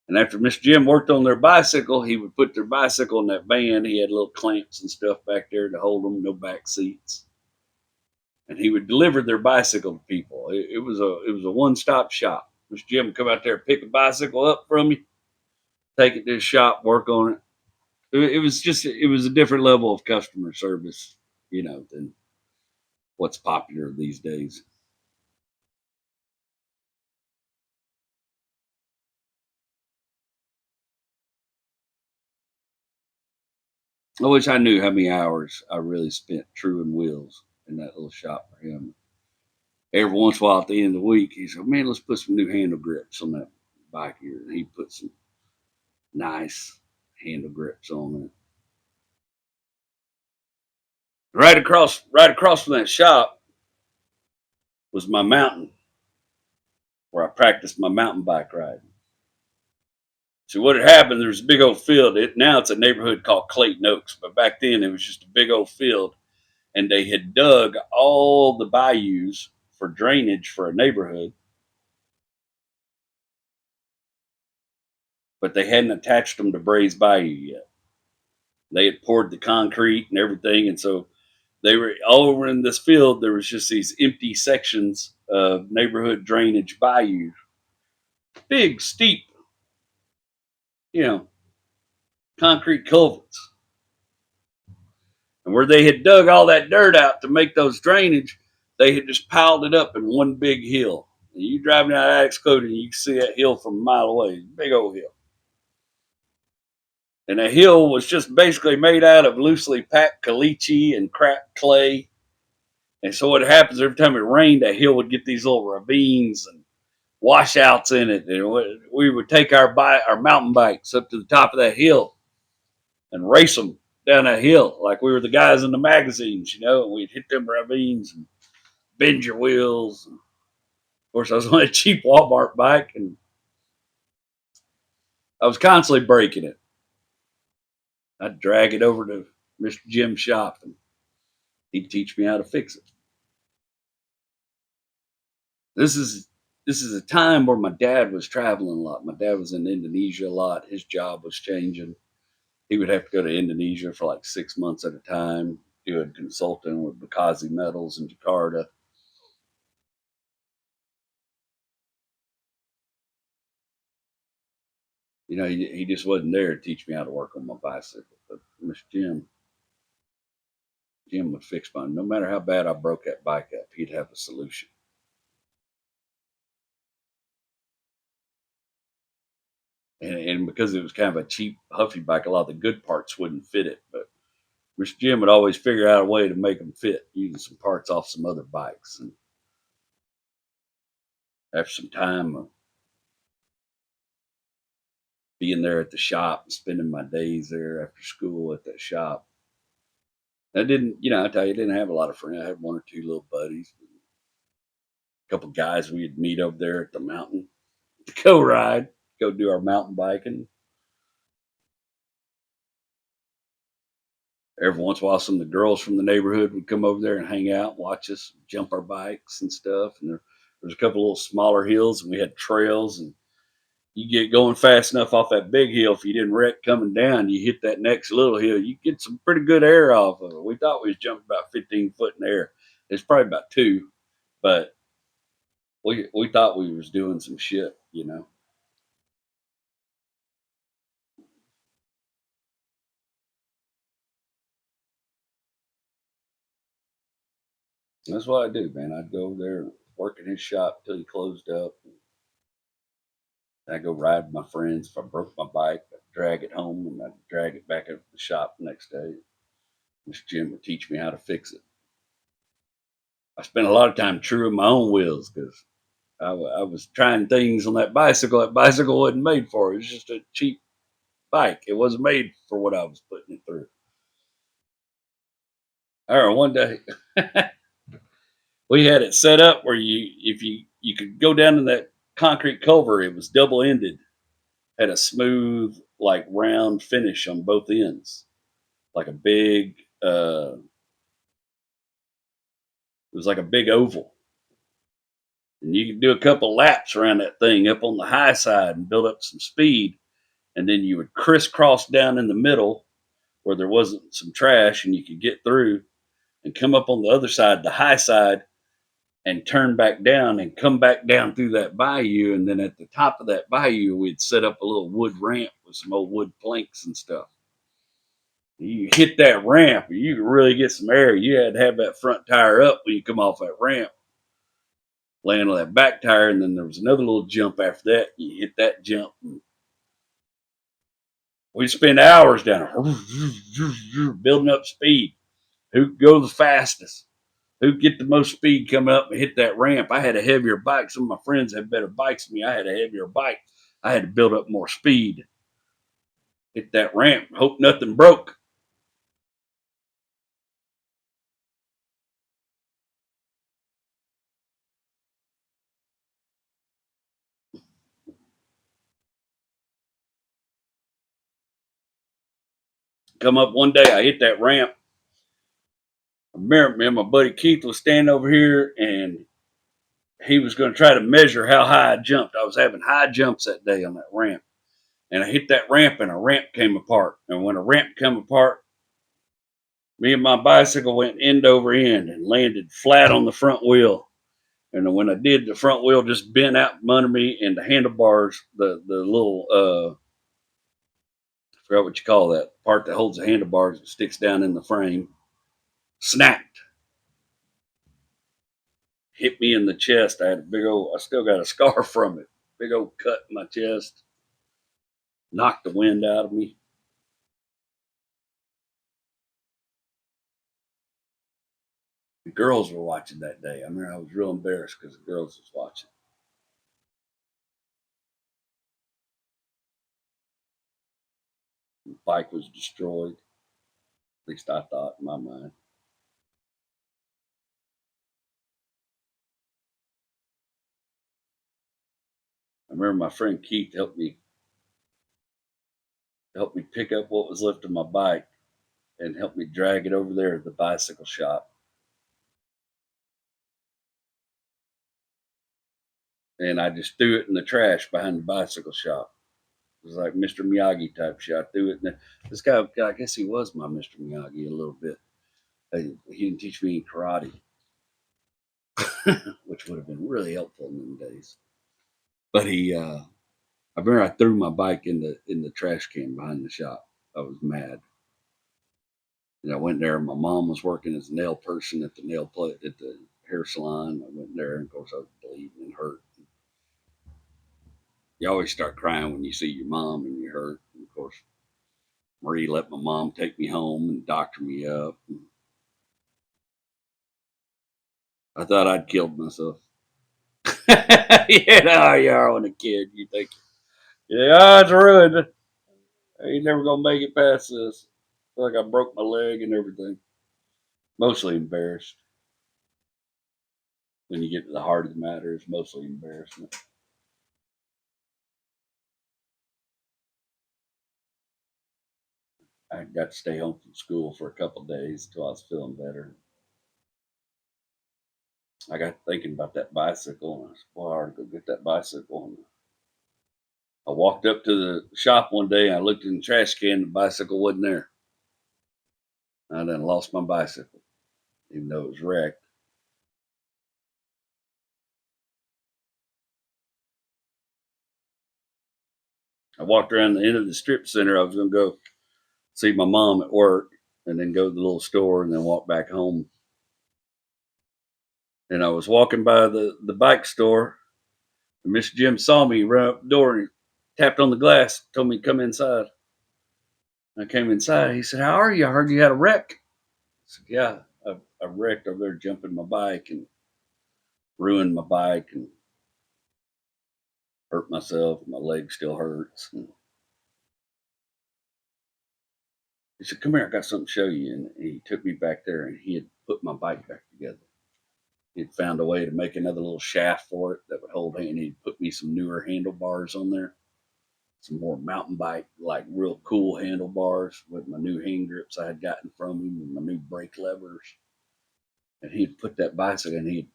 And after Miss Jim worked on their bicycle, he would put their bicycle in that van. He had little clamps and stuff back there to hold them, no back seats. And he would deliver their bicycle to people. It was a one-stop shop. Miss Jim would come out there, pick a bicycle up from you, take it to the shop, work on it. It was a different level of customer service, than what's popular these days. I wish I knew how many hours I really spent truing wheels in that little shop for him. Every once in a while at the end of the week, he said, "Man, let's put some new handle grips on that bike here." And he put some nice handle grips on it. Right across from that shop was my mountain where I practiced my mountain bike riding. So what had happened, there's a big old field. Now it's a neighborhood called Clayton Oaks, but back then it was just a big old field, and they had dug all the bayous for drainage for a neighborhood, but they hadn't attached them to Bray's Bayou yet. They had poured the concrete and everything, and so they were all over in this field. There was just these empty sections of neighborhood drainage bayou, big, steep, you know, concrete culverts. And where they had dug all that dirt out to make those drainage, they had just piled it up in one big hill. And you driving down Addicts Code and you can see that hill from a mile away, big old hill. And the hill was just basically made out of loosely packed caliche and cracked clay. And so what happens every time it rained, that hill would get these little ravines and washouts in it. And we would take our mountain bikes up to the top of that hill and race them down that hill like we were the guys in the magazines, and we'd hit them ravines and bend your wheels. And of course, I was on a cheap Walmart bike and I was constantly breaking it. I'd drag it over to Mr. Jim's shop and he'd teach me how to fix it. This is a time where my dad was traveling a lot. My dad was in Indonesia a lot. His job was changing. He would have to go to Indonesia for like 6 months at a time, doing consulting with Bekasi Metals in Jakarta. He just wasn't there to teach me how to work on my bicycle. But Mr. Jim would fix mine. No matter how bad I broke that bike up, he'd have a solution. And because it was kind of a cheap, huffy bike, a lot of the good parts wouldn't fit it. But Mr. Jim would always figure out a way to make them fit using some parts off some other bikes. And after some time of being there at the shop and spending my days there after school at that shop, I didn't, I tell you, I didn't have a lot of friends. I had one or two little buddies, a couple guys we'd meet over there at the mountain to go ride, go do our mountain biking. Every once in a while, some of the girls from the neighborhood would come over there and hang out, watch us jump our bikes and stuff. And there was a couple little smaller hills, and we had trails. And you get going fast enough off that big hill, if you didn't wreck coming down, you hit that next little hill, you get some pretty good air off of it. We thought we was jumping about 15 foot in the air. It's probably about 2, but we thought we was doing some shit. That's what I do, man. I'd go over there and work in his shop till he closed up. I'd go ride with my friends. If I broke my bike, I'd drag it home and I'd drag it back up to the shop the next day. Mr. Jim would teach me how to fix it. I spent a lot of time truing my own wheels because I was trying things on that bicycle. That bicycle wasn't made for it. It was just a cheap bike. It wasn't made for what I was putting it through. I remember one day we had it set up where if you could go down in that concrete culvert, it was double ended, had a smooth, like round finish on both ends, like a big. It was like a big oval, and you could do a couple laps around that thing up on the high side and build up some speed, and then you would crisscross down in the middle where there wasn't some trash, and you could get through and come up on the other side, the high side, and turn back down and come back down through that bayou. And then at the top of that bayou, we'd set up a little wood ramp with some old wood planks and stuff. You hit that ramp, you could really get some air. You had to have that front tire up when you come off that ramp, land on that back tire, and then there was another little jump after that. You hit that jump. We spend hours down there building up speed. Who could go the fastest? Who get the most speed coming up and hit that ramp? I had a heavier bike. Some of my friends had better bikes than me. I had a heavier bike. I had to build up more speed. Hit that ramp. Hope nothing broke. Come up one day, I hit that ramp. I remember me and my buddy Keith was standing over here, and he was going to try to measure how high I jumped. I was having high jumps that day on that ramp. And I hit that ramp, and a ramp came apart. And when a ramp came apart, me and my bicycle went end over end and landed flat on the front wheel. And when I did, the front wheel just bent out from under me, and the handlebars, the little I forgot what you call that part that holds the handlebars and sticks down in the frame, snapped, hit me in the chest. I had a big old, I still got a scar from it, big old cut in my chest, knocked the wind out of me. The girls were watching that day. I remember I was real embarrassed because the girls was watching. The bike was destroyed. At least I thought in my mind. I remember my friend Keith helped me pick up what was left of my bike and helped me drag it over there to the bicycle shop. And I just threw it in the trash behind the bicycle shop. It was like Mr. Miyagi type shit. I threw it in there. This guy, I guess he was my Mr. Miyagi a little bit. He didn't teach me karate, which would have been really helpful in them days. But I remember I threw my bike in the trash can behind the shop. I was mad. And I went there. My mom was working as a nail person at the nail plate at the hair salon. I went there, and of course I was bleeding and hurt. You always start crying when you see your mom and you're hurt. And of course, Marie let my mom take me home and doctor me up. And I thought I'd killed myself. You are when a kid. You think, yeah, it's ruined. I ain't never gonna make it past this. I feel like I broke my leg and everything. Mostly embarrassed. When you get to the heart of the matter, it's mostly embarrassment. I got to stay home from school for a couple of days until I was feeling better. I got thinking about that bicycle, and I said, "Boy, I ought to go get that bicycle." And I walked up to the shop one day, and I looked in the trash can, the bicycle wasn't there. I then lost my bicycle, even though it was wrecked. I walked around the end of the strip center. I was going to go see my mom at work and then go to the little store and then walk back home. And I was walking by the bike store, and Mr. Jim saw me run up the door and he tapped on the glass, told me to come inside. I came inside. He said, "How are you? I heard you had a wreck." I said, "Yeah, I wrecked over there jumping my bike and ruined my bike and hurt myself. My leg still hurts." And he said, "Come here, I got something to show you." And he took me back there, and he had put my bike back together. He'd found a way to make another little shaft for it that would hold, and he'd put me some newer handlebars on there, some more mountain bike, like real cool handlebars with my new hand grips I had gotten from him and my new brake levers. And he'd put that bicycle, and he'd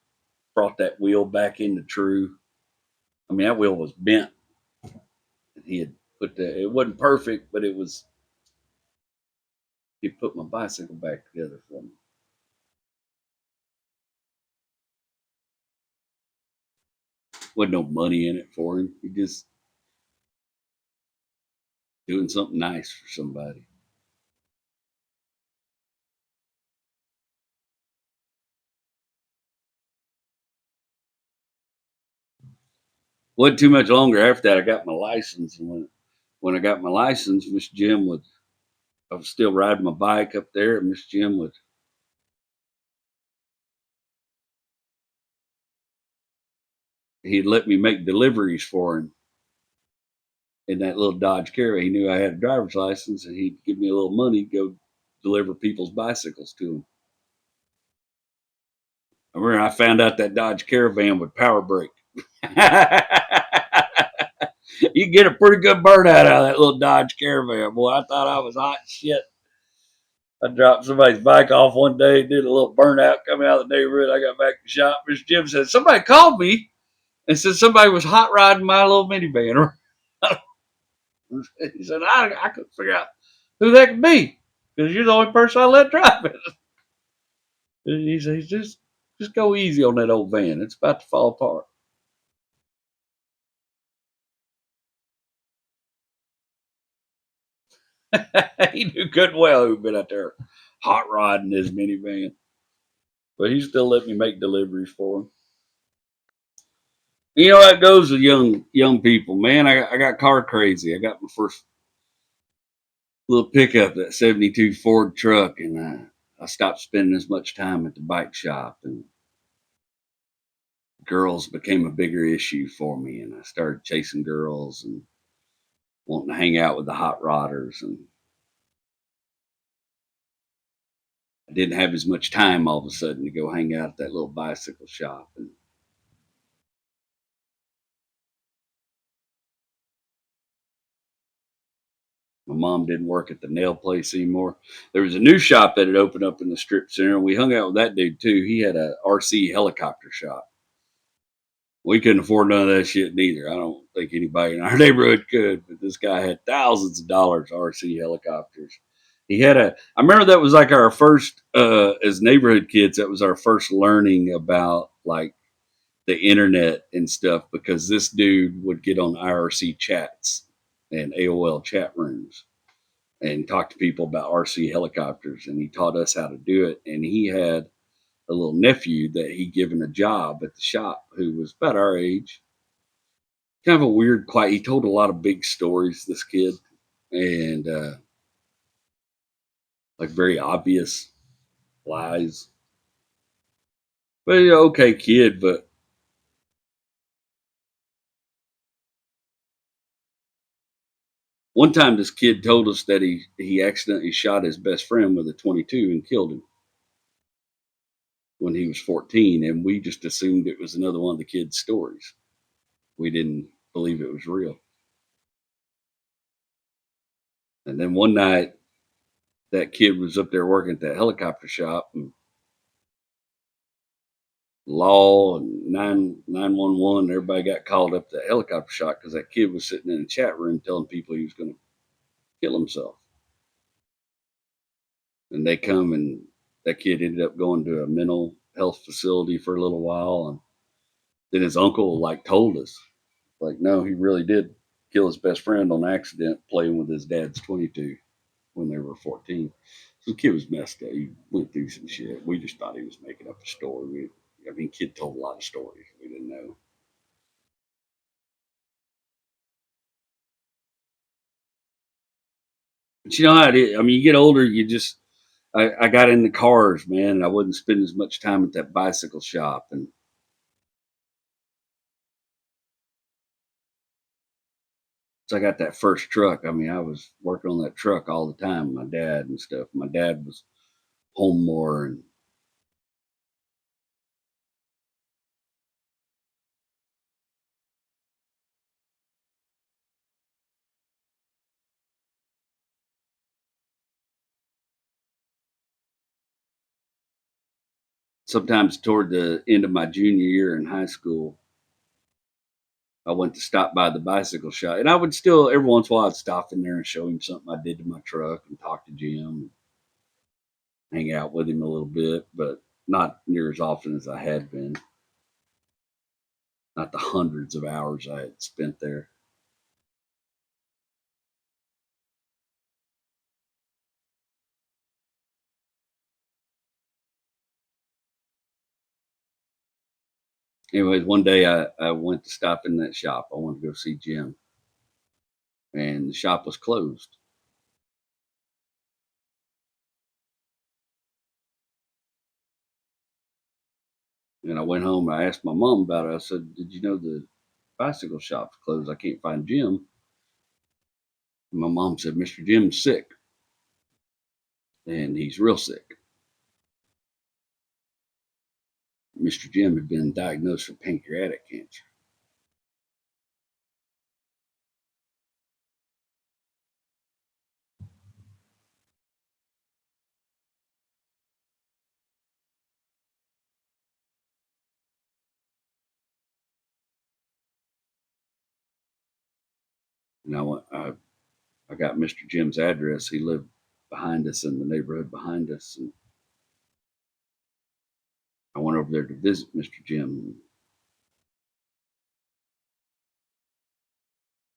brought that wheel back into true. I mean, that wheel was bent, and he had put the, it wasn't perfect, but it was, he put my bicycle back together for me. Wasn't no money in it for him. He just doing something nice for somebody. Wasn't too much longer after that. I got my license, and when I got my license, Miss Jim would. I was still riding my bike up there, and Miss Jim would he'd let me make deliveries for him in that little Dodge Caravan. He knew I had a driver's license, and he'd give me a little money to go deliver people's bicycles to him. I remember I found out that Dodge Caravan would power brake. You get a pretty good burnout out of that little Dodge Caravan, boy. I thought I was hot shit. I dropped somebody's bike off one day, did a little burnout coming out of the neighborhood. I got back to the shop. Mr. Jim said, somebody called me and said somebody was hot riding my little minivan. He said, I couldn't figure out who that could be because you're the only person I let drive it. He said, just go easy on that old van. It's about to fall apart. He knew good well who'd been out there hot rodding his minivan. But he still let me make deliveries for him. You know how it goes with young people, man. I got car crazy. I got my first little pickup, that '72 Ford truck, and I stopped spending as much time at the bike shop, and girls became a bigger issue for me, and I started chasing girls and wanting to hang out with the hot rodders, and I didn't have as much time all of a sudden to go hang out at that little bicycle shop. And my mom didn't work at the nail place anymore. There was a new shop that had opened up in the strip center, and we hung out with that dude too. He had a RC helicopter shop. We couldn't afford none of that shit neither. I don't think anybody in our neighborhood could, but this guy had thousands of dollars RC helicopters. He had a, I remember that was like our first, as neighborhood kids, that was our first learning about like the internet and stuff, because this dude would get on IRC chats and AOL chat rooms and talk to people about RC helicopters. And he taught us how to do it. And he had a little nephew that he'd given a job at the shop who was about our age. Kind of a weird, quiet. He told a lot of big stories, this kid, and like very obvious lies. But yeah, okay kid. But one time, this kid told us that he accidentally shot his best friend with a 22 and killed him when he was 14, and we just assumed it was another one of the kid's stories. We didn't believe it was real. And then one night, that kid was up there working at that helicopter shop, and law and 911, everybody got called up to the helicopter shop because that kid was sitting in a chat room telling people he was going to kill himself. And they come, and that kid ended up going to a mental health facility for a little while. And then his uncle like told us, like, no, he really did kill his best friend on accident playing with his dad's 22 when they were 14. So the kid was messed up. He went through some shit. We just thought he was making up a story. I mean, kid told a lot of stories. We didn't know. But you know how it is. I mean, you get older, you just, I got into cars, man, and I wouldn't spend as much time at that bicycle shop. And so I got that first truck. I mean, I was working on that truck all the time, my dad and stuff. My dad was home more, and sometimes toward the end of my junior year in high school, I went to stop by the bicycle shop, and I would still every once in a while I'd stop in there and show him something I did to my truck and talk to Jim, and hang out with him a little bit, but not near as often as I had been. Not the hundreds of hours I had spent there. Anyways, one day I went to stop in that shop. I wanted to go see Jim, and the shop was closed. And I went home and I asked my mom about it. I said, "Did you know the bicycle shop's closed? I can't find Jim." And my mom said, "Mr. Jim's sick, and he's real sick." Mr. Jim had been diagnosed with pancreatic cancer. And I got Mr. Jim's address. He lived behind us in the neighborhood behind us. And I went over there to visit Mr. Jim.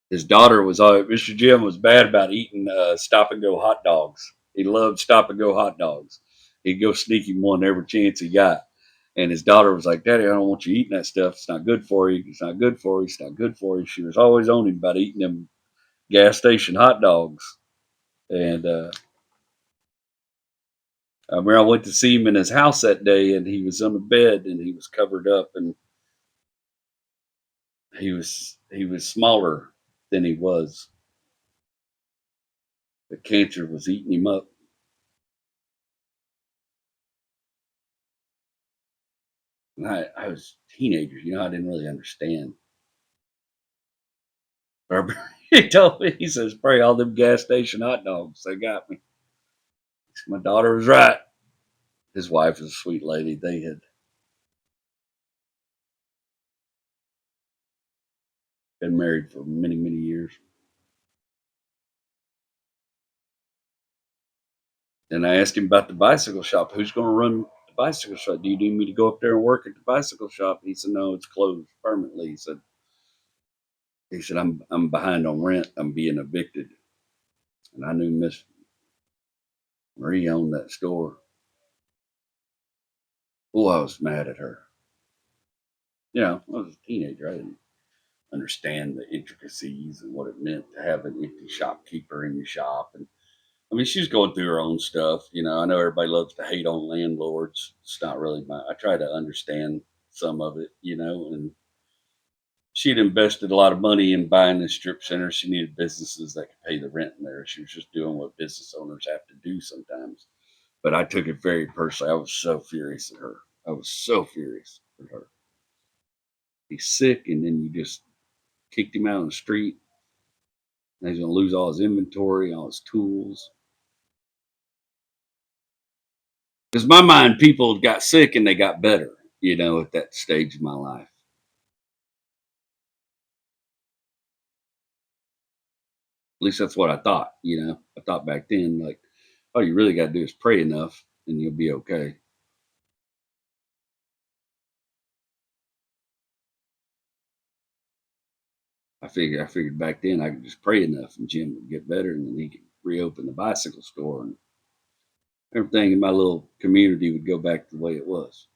His daughter was Mr. Jim was bad about eating stop and go hot dogs. He loved stop and go hot dogs. He'd go sneak him one every chance he got. And his daughter was like, "Daddy, I don't want you eating that stuff. It's not good for you. It's not good for you. It's not good for you." She was always on him about eating them gas station hot dogs. And I remember I went to see him in his house that day, and he was on the bed, and he was covered up, and he was smaller than he was. The cancer was eating him up. And I was a teenager, I didn't really understand. But he told me, he says, "Pray all them gas station hot dogs, they got me." My daughter was right. His wife was a sweet lady. They had been married for many, many years. And I asked him about the bicycle shop. "Who's going to run the bicycle shop? Do you need me to go up there and work at the bicycle shop?" And he said, "No, it's closed permanently." He said, I'm behind on rent. I'm being evicted." And I knew Miss Marie owned that store. Oh, I was mad at her. I was a teenager. I didn't understand the intricacies and what it meant to have an empty shopkeeper in your shop. And I mean, she's going through her own stuff. I know everybody loves to hate on landlords. It's not really I try to understand some of it, and she'd invested a lot of money in buying this strip center. She needed businesses that could pay the rent in there. She was just doing what business owners have to do sometimes. But I took it very personally. I was so furious at her. I was so furious at her. He's sick, and then you just kicked him out on the street. And he's going to lose all his inventory, all his tools. Because in my mind, people got sick and they got better, at that stage of my life. At least that's what I thought, I thought back then, like, all you really got to do is pray enough and you'll be okay. I figured back then I could just pray enough and Jim would get better and then he could reopen the bicycle store and everything in my little community would go back to the way it was.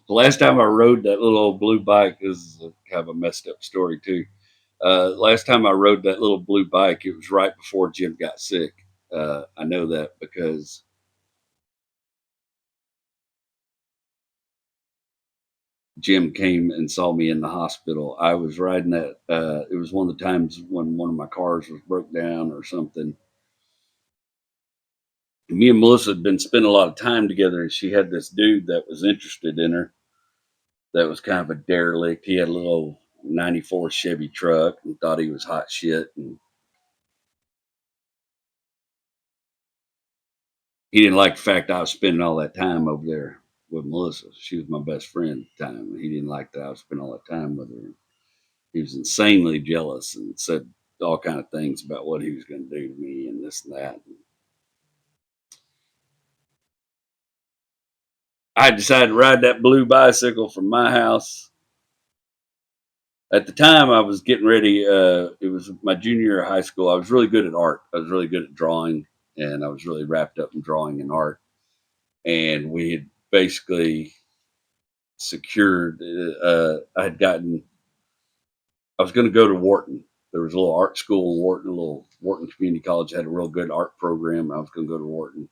The last time I rode that little old blue bike, this is kind of a messed up story too. Last time I rode that little blue bike, it was right before Jim got sick. I know that because Jim came and saw me in the hospital. I was riding that. It was one of the times when one of my cars was broke down or something. Me and Melissa had been spending a lot of time together, and she had this dude that was interested in her. That was kind of a derelict. He had a little '94 Chevy truck and thought he was hot shit. And he didn't like the fact I was spending all that time over there with Melissa. She was my best friend at the time. He didn't like that I was spending all that time with her. He was insanely jealous and said all kind of things about what he was going to do to me and this and that. I decided to ride that blue bicycle from my house. At the time, I was getting ready. It was my junior year of high school. I was really good at art. I was really good at drawing, and I was really wrapped up in drawing and art. And we had basically secured. I had gotten. I was going to go to Wharton. There was a little art school in Wharton, a little Wharton Community College had a real good art program. I was going to go to Wharton.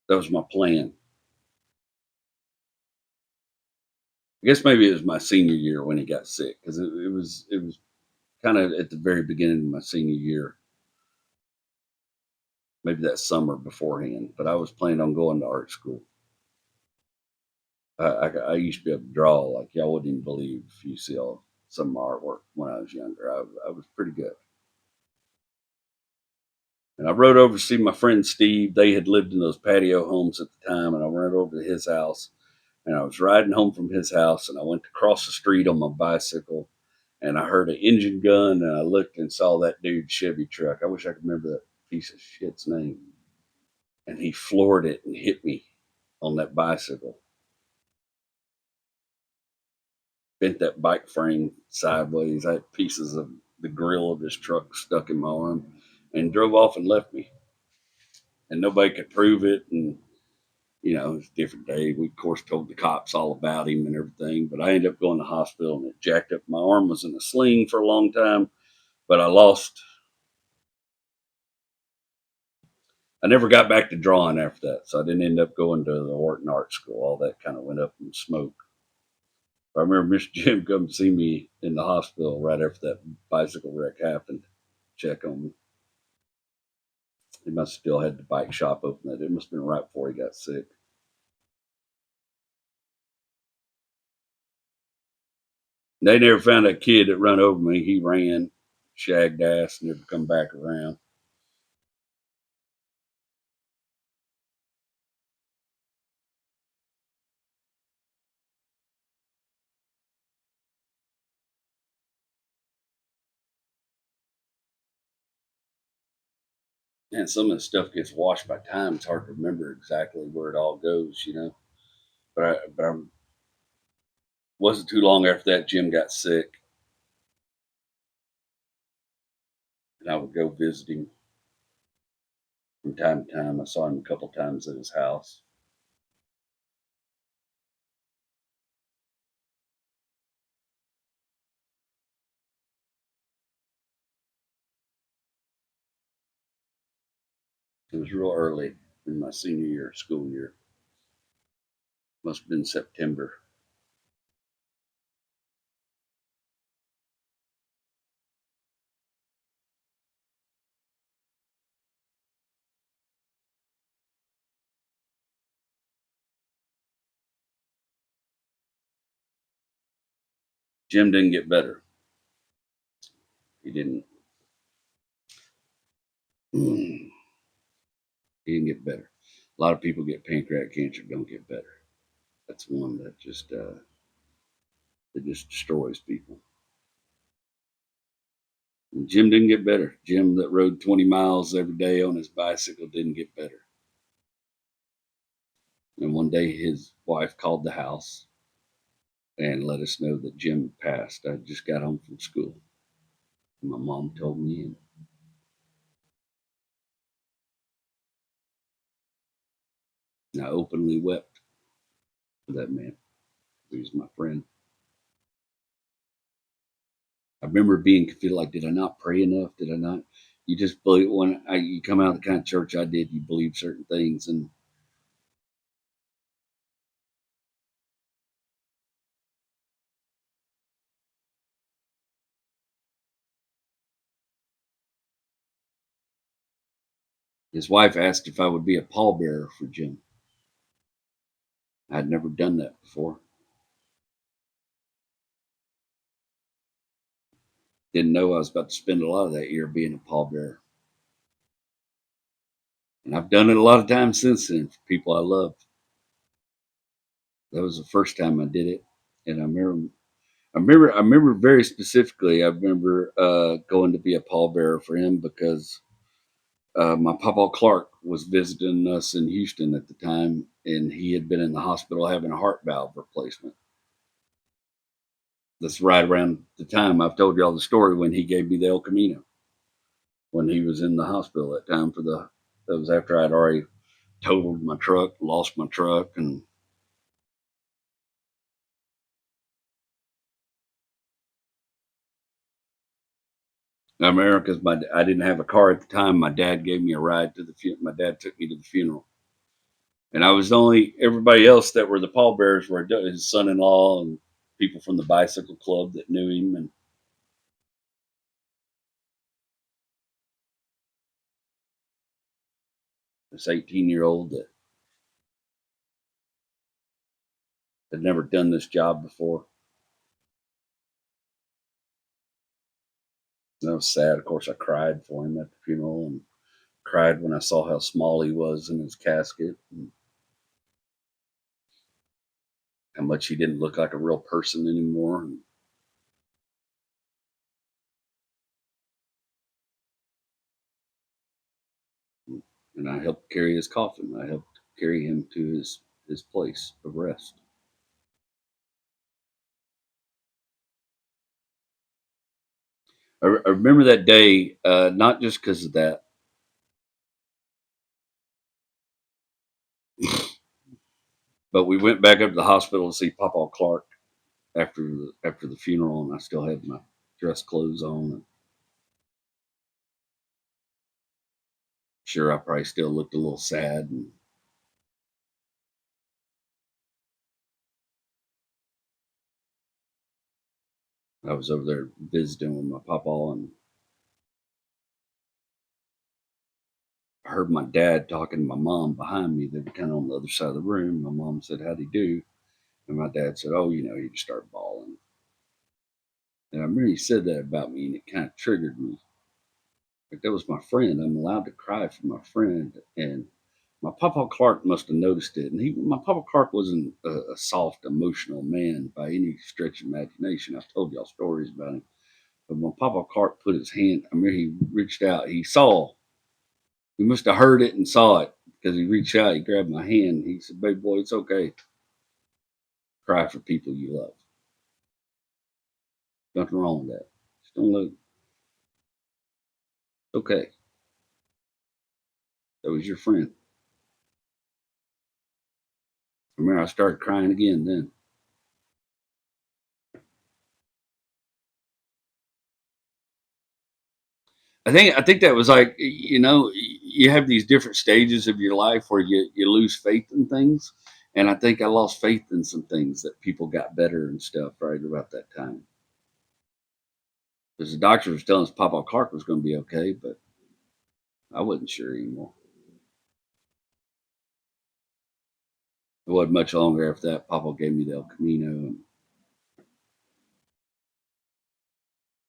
That was my plan. I guess maybe it was my senior year when he got sick because it was kind of at the very beginning of my senior year, maybe that summer beforehand. But I was planning on going to art school. I used to be able to draw like y'all wouldn't even believe if you see all some of my artwork when I was younger. I was pretty good. And I rode over to see my friend Steve. They had lived in those patio homes at the time, and I went over to his house. And I was riding home from his house, and I went to cross the street on my bicycle, and I heard an engine gun, and I looked and saw that dude's Chevy truck. I wish I could remember that piece of shit's name. And he floored it and hit me on that bicycle. Bent that bike frame sideways. I had pieces of the grill of his truck stuck in my arm, and drove off and left me. And nobody could prove it. And it was a different day. We, of course, told the cops all about him and everything. But I ended up going to the hospital, and it jacked up. My arm was in a sling for a long time, but I never got back to drawing after that. So I didn't end up going to the Wharton Art School. All that kind of went up in smoke. I remember Mr. Jim come to see me in the hospital right after that bicycle wreck happened, check on me. He must have still had the bike shop open. It must have been right before he got sick. They never found that kid that run over me. He ran, shagged ass, never come back around. And some of the stuff gets washed by time. It's hard to remember exactly where it all goes. But I wasn't too long after that. Jim got sick, and I would go visit him from time to time. I saw him a couple times at his house. It was real early in my senior year, school year. Must have been September. Jim didn't get better. He didn't. He didn't get better. A lot of people get pancreatic cancer, don't get better. That's one that just it just destroys people. And Jim didn't get better. Jim that rode 20 miles every day on his bicycle didn't get better. And one day his wife called the house and let us know that Jim passed. I just got home from school. My mom told me, and I openly wept for that man. He was my friend. I remember being confused, like, did I not pray enough? Did I not? You just believe you come out of the kind of church I did, you believe certain things. And his wife asked if I would be a pallbearer for Jim. I'd never done that before. Didn't know I was about to spend a lot of that year being a pallbearer. And I've done it a lot of times since then for people I love. That was the first time I did it. And I remember very specifically, I remember going to be a pallbearer for him because my Papa Clark was visiting us in Houston at the time, and he had been in the hospital having a heart valve replacement. That's right around the time I've told you all the story when he gave me the El Camino. when he was in the hospital that time that was after I'd already totaled my truck, lost my truck, and I remember because I didn't have a car at the time. My dad gave me a ride to the my dad took me to the funeral, and I was the only everybody else that were the pallbearers were his son-in-law and people from the bicycle club that knew him, and this 18-year-old that had never done this job before. And I was sad. Of course, I cried for him at the funeral and cried when I saw how small he was in his casket and how much he didn't look like a real person anymore. And I helped carry his coffin. I helped carry him to his place of rest. I remember that day, not just because of that, but we went back up to the hospital to see Papa Clark after the funeral, and I still had my dress clothes on. And sure, I probably still looked a little sad, and I was over there visiting with my papa, and I heard my dad talking to my mom behind me. They were kind of on the other side of the room. My mom said, "How'd he do?" And my dad said, "Oh, he just started bawling." And I remember he said that about me, and it kind of triggered me. Like that was my friend. I'm allowed to cry for my friend, and my Papa Clark must have noticed it. And my Papa Clark wasn't a soft, emotional man by any stretch of imagination. I've told y'all stories about him. But when Papa Clark put his hand, I mean, he reached out. He must have heard it and saw it because he reached out. He grabbed my hand. He said, "Baby boy, it's okay. Cry for people you love. Nothing wrong with that. Just don't let it. It's okay. That was your friend." I remember I started crying again then. I think that was like you have these different stages of your life where you lose faith in things, and I think I lost faith in some things that people got better and stuff right about that time because the doctor was telling us Papa Clark was going to be okay, but I wasn't sure anymore. It wasn't much longer after that. Papa gave me the El Camino, and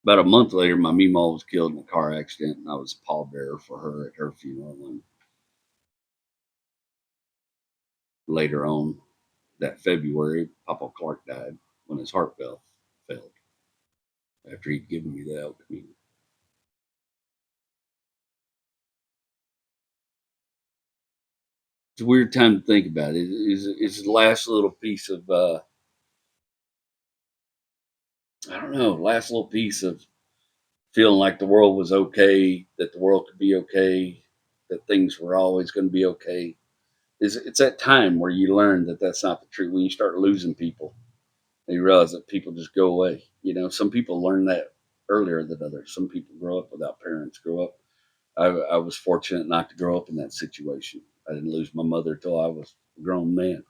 about a month later, my Meemaw was killed in a car accident, and I was a pallbearer for her at her funeral. And later on that February, Papa Clark died when his heart valve failed after he'd given me the El Camino. It's a weird time to think about it. It's the last little piece of I don't know, last little piece of feeling like the world was okay, that the world could be okay, that things were always going to be okay. It's that time where you learn that that's not the truth. When you start losing people, and you realize that people just go away. Some people learn that earlier than others. Some people grow up without parents. Grow up. I was fortunate not to grow up in that situation. I didn't lose my mother till I was a grown man.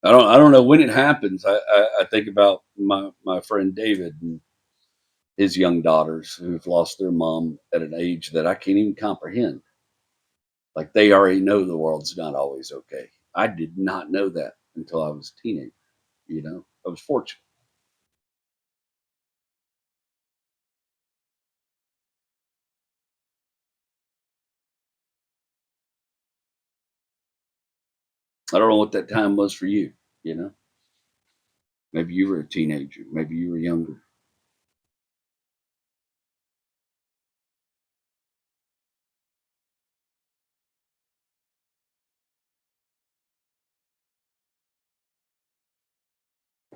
I don't know when it happens. I think about my friend David and his young daughters who've lost their mom at an age that I can't even comprehend. Like they already know the world's not always okay. I did not know that until I was a teenager. I was fortunate. I don't know what that time was for you. You know, maybe you were a teenager. Maybe you were younger.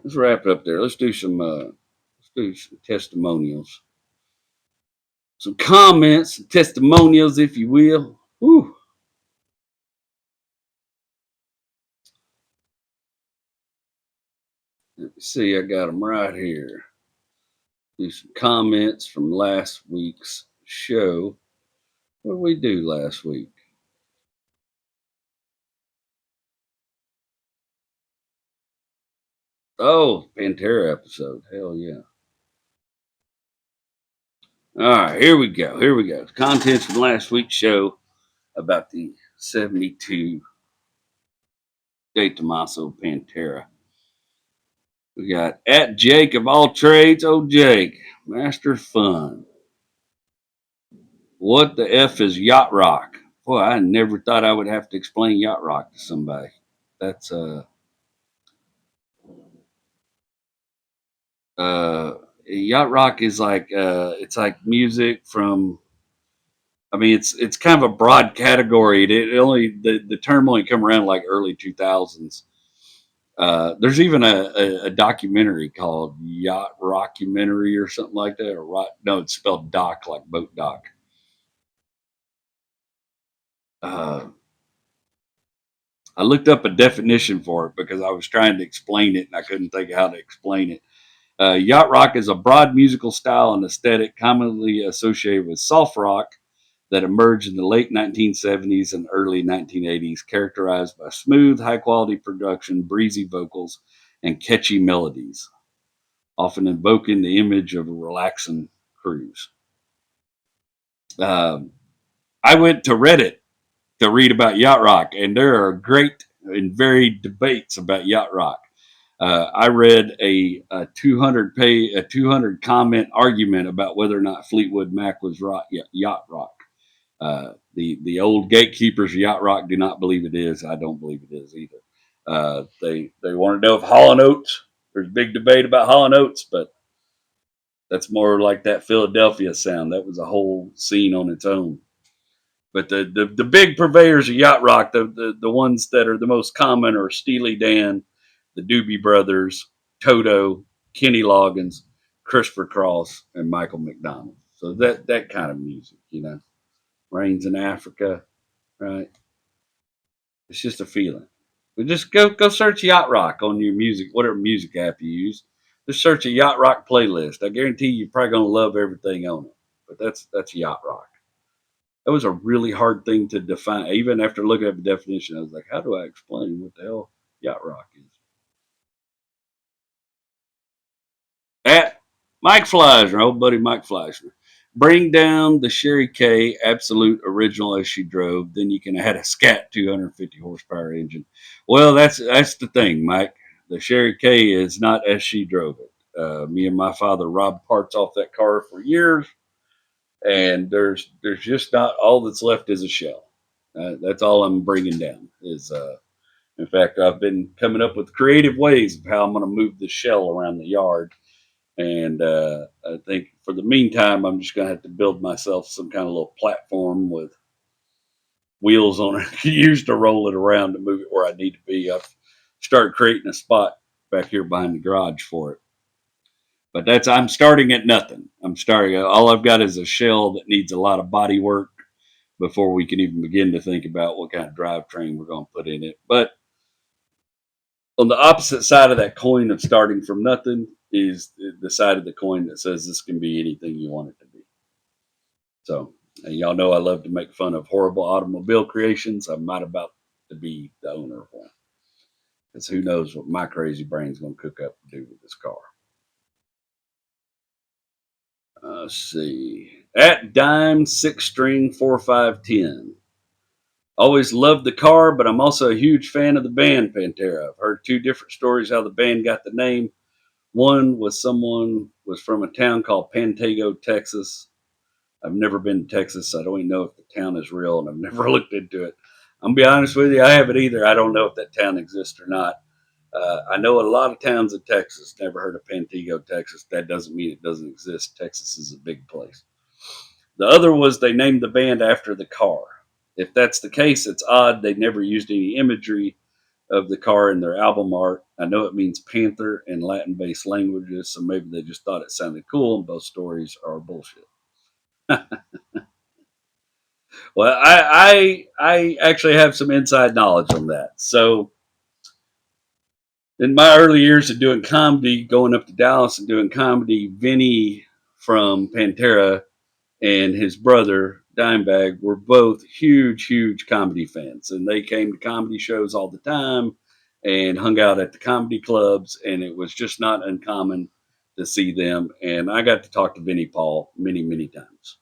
Let's wrap it up there. Let's do some testimonials. some comments, some testimonials, if you will. Whew. Let me see, I got them right here. Do some comments from last week's show. What did we do last week? Oh, Pantera episode. Hell yeah. All right, here we go. Here we go. Contents from last week's show about the 72 De Tomaso Pantera. We got at Jake of all trades. Oh, Jake, master of fun. What the F is yacht rock? Boy, I never thought I would have to explain yacht rock to somebody. That's uh yacht rock is like it's like music from, I mean it's kind of a broad category. It only the term only come around like early 2000s. There's even a documentary called Yacht Rockumentary or something like that. Or rock, no, it's spelled dock like boat dock. Uh, I looked up a definition for it because I was trying to explain it and I couldn't think of how to explain it. Yacht rock is a broad musical style and aesthetic commonly associated with soft rock that emerged in the late 1970s and early 1980s, characterized by smooth, high quality production, breezy vocals, and catchy melodies, often invoking the image of a relaxing cruise. Um, I went to Reddit to read about yacht rock, and there are great and varied debates about yacht rock. I read a 200 comment argument about whether or not Fleetwood Mac was yacht rock. The old gatekeepers of yacht rock do not believe it is. I don't believe it is either. They want to know if Hall and Oates. There's a big debate about Hall and Oates, but that's more like that Philadelphia sound. That was a whole scene on its own. But the big purveyors of yacht rock, the ones that are the most common are Steely Dan, the Doobie Brothers, Toto, Kenny Loggins, Christopher Cross, and Michael McDonald. So that kind of music, Rains in Africa, right? It's just a feeling. But just go search yacht rock on your music, whatever music app you use. Just search a yacht rock playlist. I guarantee you're probably gonna love everything on it. But that's yacht rock. That was a really hard thing to define. Even after looking at the definition, I was like, how do I explain what the hell yacht rock is? At Mike Fleisner, old buddy Mike Fleisner. Bring down the Sherry K Absolute Original as she drove. Then you can add a Scat 250 horsepower engine. Well, that's the thing, Mike. The Sherry K is not as she drove it. Me and my father robbed parts off that car for years, and there's just not all that's left is a shell. That's all I'm bringing down. In fact, I've been coming up with creative ways of how I'm going to move the shell around the yard, and I think for the meantime, I'm just going to have to build myself some kind of little platform with wheels on it, used to roll it around to move it where I need to be. I've started creating a spot back here behind the garage for it. But I'm starting at nothing. All I've got is a shell that needs a lot of body work before we can even begin to think about what kind of drivetrain we're going to put in it. But on the opposite side of that coin of starting from nothing is the side of the coin that says this can be anything you want it to be. So, and y'all know I love to make fun of horrible automobile creations. I'm not about to be the owner of one, because who knows what my crazy brain's going to cook up to do with this car. Let's see. At Dime 6 string 4510. Always loved the car, but I'm also a huge fan of the band Pantera. I've heard two different stories how the band got the name. One was someone was from a town called Pantego, Texas. I've never been to Texas, so I don't even know if the town is real, and I've never looked into it. I'm gonna be honest with you, I haven't either. I don't know if that town exists or not. I know a lot of towns in Texas. Never heard of Pantego, Texas. That doesn't mean it doesn't exist. Texas is a big place. The other was they named the band after the car. If that's the case, it's odd they never used any imagery of the car in their album art. I know it means panther in Latin based languages, so maybe they just thought it sounded cool, and both stories are bullshit. Well, I actually have some inside knowledge on that. So in my early years of doing comedy, going up to Dallas and doing comedy, Vinny from Pantera and his brother Dimebag were both huge, huge comedy fans, and they came to comedy shows all the time and hung out at the comedy clubs, and it was just not uncommon to see them. And I got to talk to Vinnie Paul many, many times,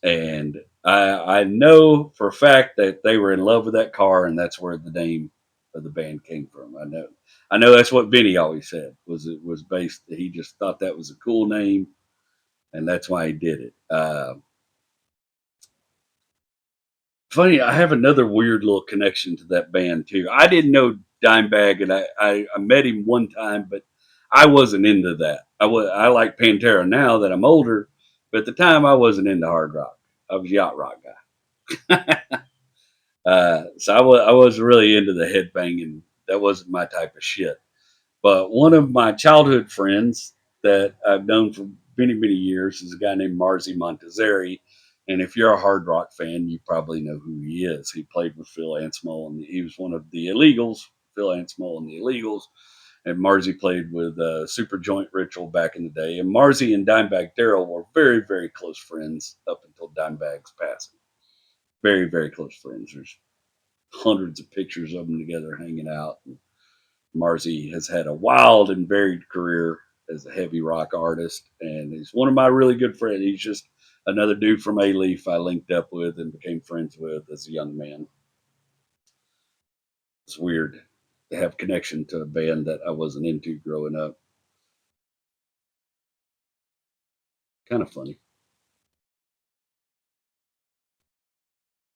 and I know for a fact that they were in love with that car, and that's where the name of the band came from. I know that's what Vinny always said was it was based. He just thought that was a cool name, and that's why he did it. Funny, I have another weird little connection to that band too. I didn't know Dimebag, and I met him one time, but I wasn't into that. I like Pantera now that I'm older, but at the time I wasn't into hard rock. I was yacht rock guy. So I wasn't really into the headbanging. That wasn't my type of shit. But one of my childhood friends that I've known for many, many years is a guy named Marzi Montazeri. And if you're a hard rock fan, you probably know who he is. He played with Phil Anselmo, and he was one of the Illegals, Phil Anselmo and the Illegals. And Marzi played with Super Joint Ritual back in the day. And Marzi and Dimebag Darrell were very, very close friends up until Dimebag's passing. Very, very close friends. There's hundreds of pictures of them together hanging out. And Marzi has had a wild and varied career as a heavy rock artist, and he's one of my really good friends. He's just another dude from Alief I linked up with and became friends with as a young man. It's weird to have connection to a band that I wasn't into growing up. Kind of funny.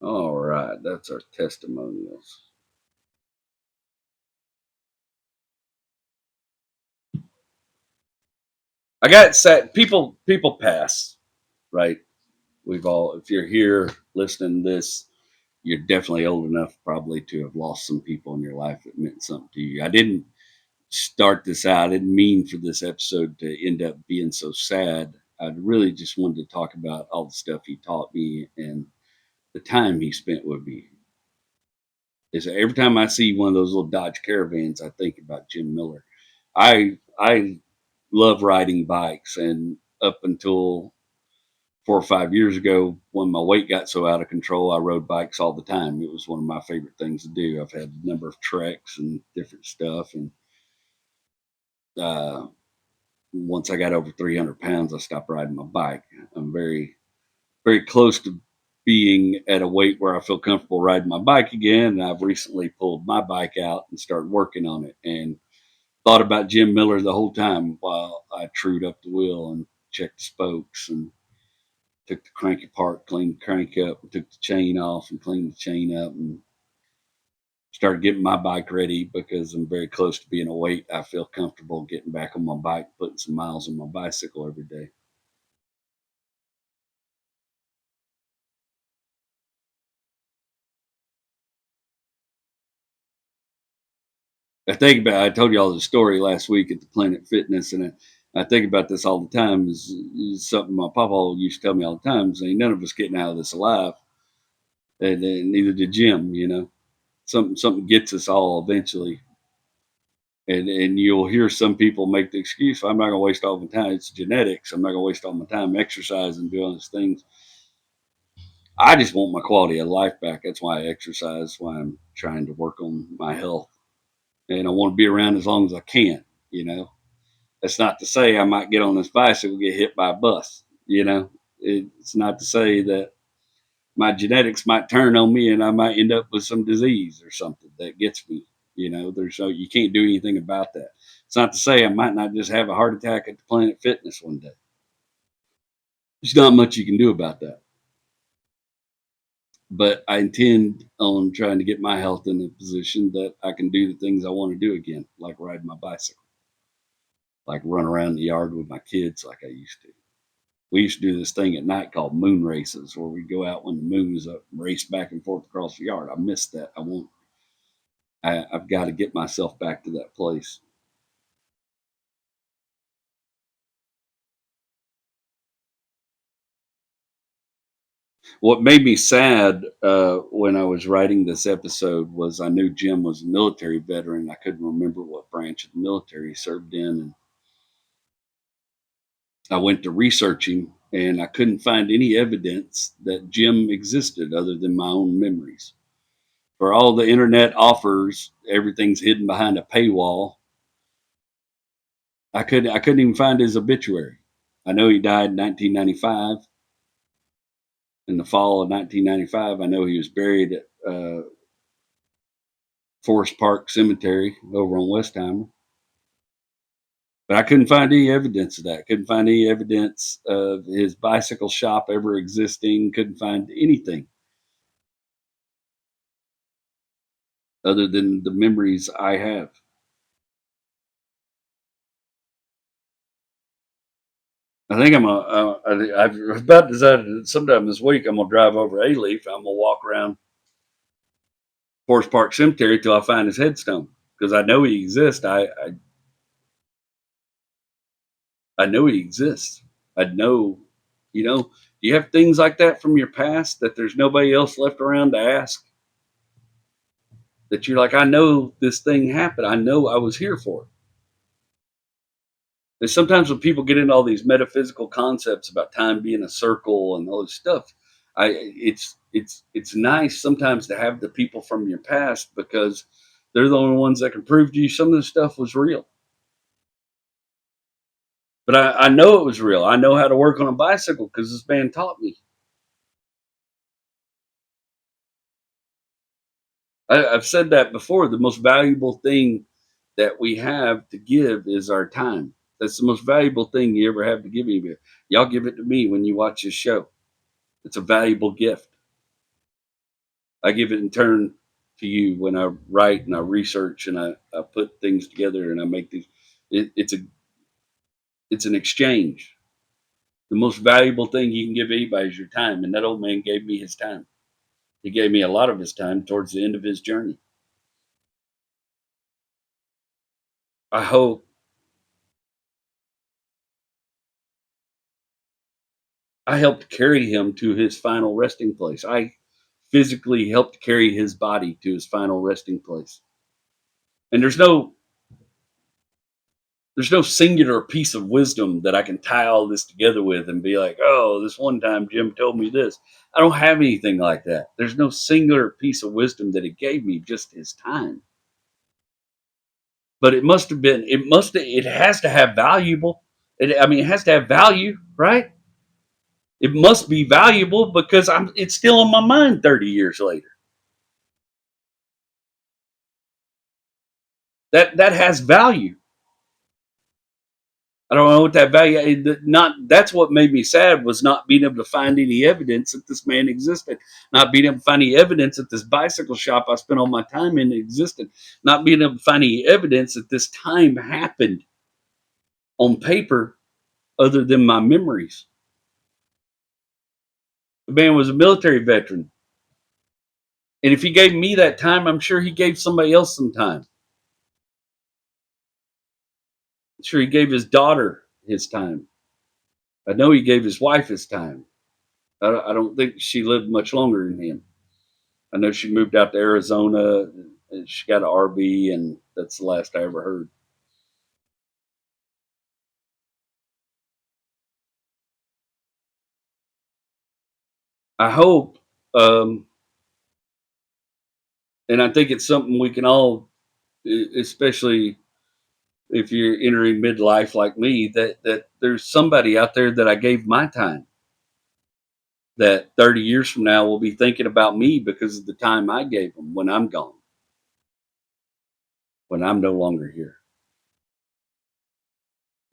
All right, that's our testimonials. I got set. People pass, right? We've all. If you're here listening to this, you're definitely old enough probably to have lost some people in your life that meant something to you. I didn't start this out. I didn't mean for this episode to end up being so sad. I really just wanted to talk about all the stuff he taught me and the time he spent with me. Is every time I see one of those little Dodge Caravans, I think about Jim Miller. I love riding bikes, and up until 4 or 5 years ago, when my weight got so out of control, I rode bikes all the time. It was one of my favorite things to do. I've had a number of treks and different stuff, and uh, once I got over 300 pounds, I stopped riding my bike. I'm very, very close to being at a weight where I feel comfortable riding my bike again. And I've recently pulled my bike out and started working on it, and thought about Jim Miller the whole time while I trued up the wheel and checked the spokes and took the crank apart, cleaned the crank up, and took the chain off and cleaned the chain up, and started getting my bike ready because I'm very close to being a weight. I feel comfortable getting back on my bike, putting some miles on my bicycle every day. I told you all the story last week at the Planet Fitness, and I think about this all the time. Is something my papa used to tell me all the time. Saying none of us getting out of this alive, and neither did Jim. You know, something gets us all eventually. And you'll hear some people make the excuse, I'm not going to waste all my time. It's genetics. I'm not going to waste all my time exercising, doing these things. I just want my quality of life back. That's why I exercise. That's why I'm trying to work on my health. And I want to be around as long as I can, you know. That's not to say I might get on this bicycle, get hit by a bus, you know. It's not to say that my genetics might turn on me and I might end up with some disease or something that gets me. You know, there's so you can't do anything about that. It's not to say I might not just have a heart attack at the Planet Fitness one day. There's not much you can do about that. But I intend on trying to get my health in a position that I can do the things I want to do again, like ride my bicycle, like run around the yard with my kids like I used to. We used to do this thing at night called moon races, where we go out when the moon is up, and race back and forth across the yard. I missed that. I've got to get myself back to that place. What made me sad when I was writing this episode was I knew Jim was a military veteran. I couldn't remember what branch of the military he served in, and I went to research him, and I couldn't find any evidence that Jim existed other than my own memories. For all the internet offers, everything's hidden behind a paywall. I couldn't even find his obituary. I know he died in 1995. In the fall of 1995, I know he was buried at Forest Park Cemetery over on Westheimer. But I couldn't find any evidence of that. Couldn't find any evidence of his bicycle shop ever existing. Couldn't find anything other than the memories I have. I think I've about decided that sometime this week I'm gonna drive over Alief. I'm gonna walk around Forest Park Cemetery till I find his headstone because I know he exists. I know he exists. I know, do you have things like that from your past that there's nobody else left around to ask? That you're like, I know this thing happened. I know I was here for it. And sometimes when people get into all these metaphysical concepts about time being a circle and all this stuff, it's nice sometimes to have the people from your past because they're the only ones that can prove to you some of this stuff was real. But I know it was real. I know how to work on a bicycle because this man taught me. I've said that before. The most valuable thing that we have to give is our time. That's the most valuable thing you ever have to give anybody. Y'all give it to me when you watch this show. It's a valuable gift. I give it in turn to you when I write and I research and I put things together and I make these. It's an exchange. The most valuable thing you can give anybody is your time. And that old man gave me his time. He gave me a lot of his time towards the end of his journey. I hope I helped carry him to his final resting place. I physically helped carry his body to his final resting place. And there's no singular piece of wisdom that I can tie all this together with and be like, oh, this one time Jim told me this. I don't have anything like that. There's no singular piece of wisdom that he gave me, just his time. But it has to have it has to have value, right? It must be valuable because it's still on my mind 30 years later. That has value. I don't know what that value. Not that's what made me sad was not being able to find any evidence that this man existed. Not being able to find any evidence that this bicycle shop I spent all my time in existed. Not being able to find any evidence that this time happened on paper, other than my memories. The man was a military veteran, and if he gave me that time, I'm sure he gave somebody else some time. I'm sure he gave his daughter his time. I know he gave his wife his time. I don't think she lived much longer than him. I know she moved out to Arizona and she got an RV, and that's the last I ever heard. I hope, um, and I think it's something we can all, especially if you're entering midlife like me, that there's somebody out there that I gave my time that 30 years from now will be thinking about me because of the time I gave them when I'm gone, when I'm no longer here.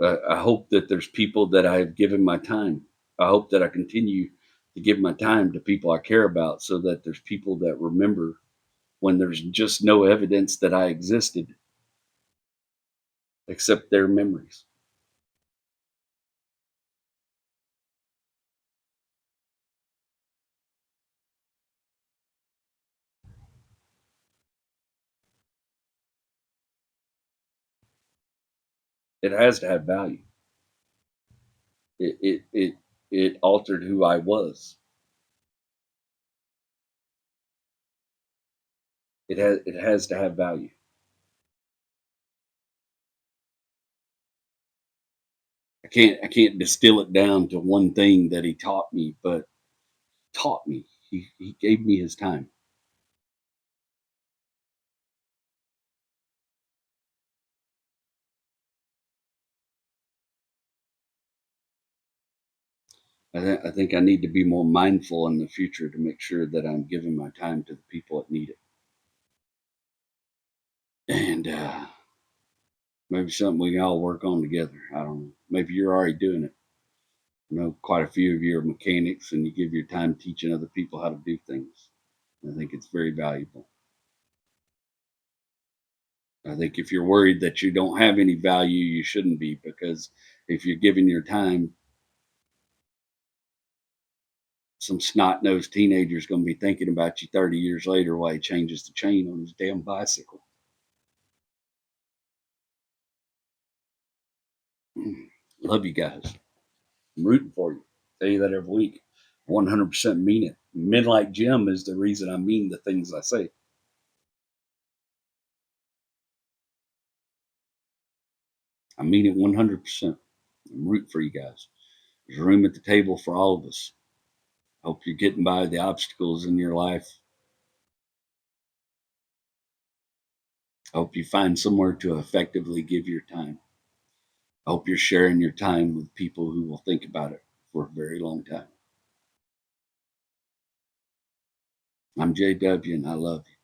I hope that there's people that I have given my time. I hope that I continue to give my time to people I care about so that there's people that remember when there's just no evidence that I existed except their memories. It has to have value. It altered who I was. It has to have value. I can't distill it down to one thing that he taught me, but taught me. He gave me his time. I think I need to be more mindful in the future to make sure that I'm giving my time to the people that need it. And maybe something we can all work on together. I don't know. Maybe you're already doing it. I know quite a few of you are mechanics and you give your time teaching other people how to do things. I think it's very valuable. I think if you're worried that you don't have any value, you shouldn't be, because if you're giving your time, some snot nosed teenager is going to be thinking about you 30 years later while he changes the chain on his damn bicycle. Love you guys. I'm rooting for you. Tell you that every week. 100% mean it. Men like Jim is the reason I mean the things I say. I mean it 100%. I'm rooting for you guys. There's room at the table for all of us. Hope you're getting by the obstacles in your life. Hope you find somewhere to effectively give your time. I hope you're sharing your time with people who will think about it for a very long time. I'm JW and I love you.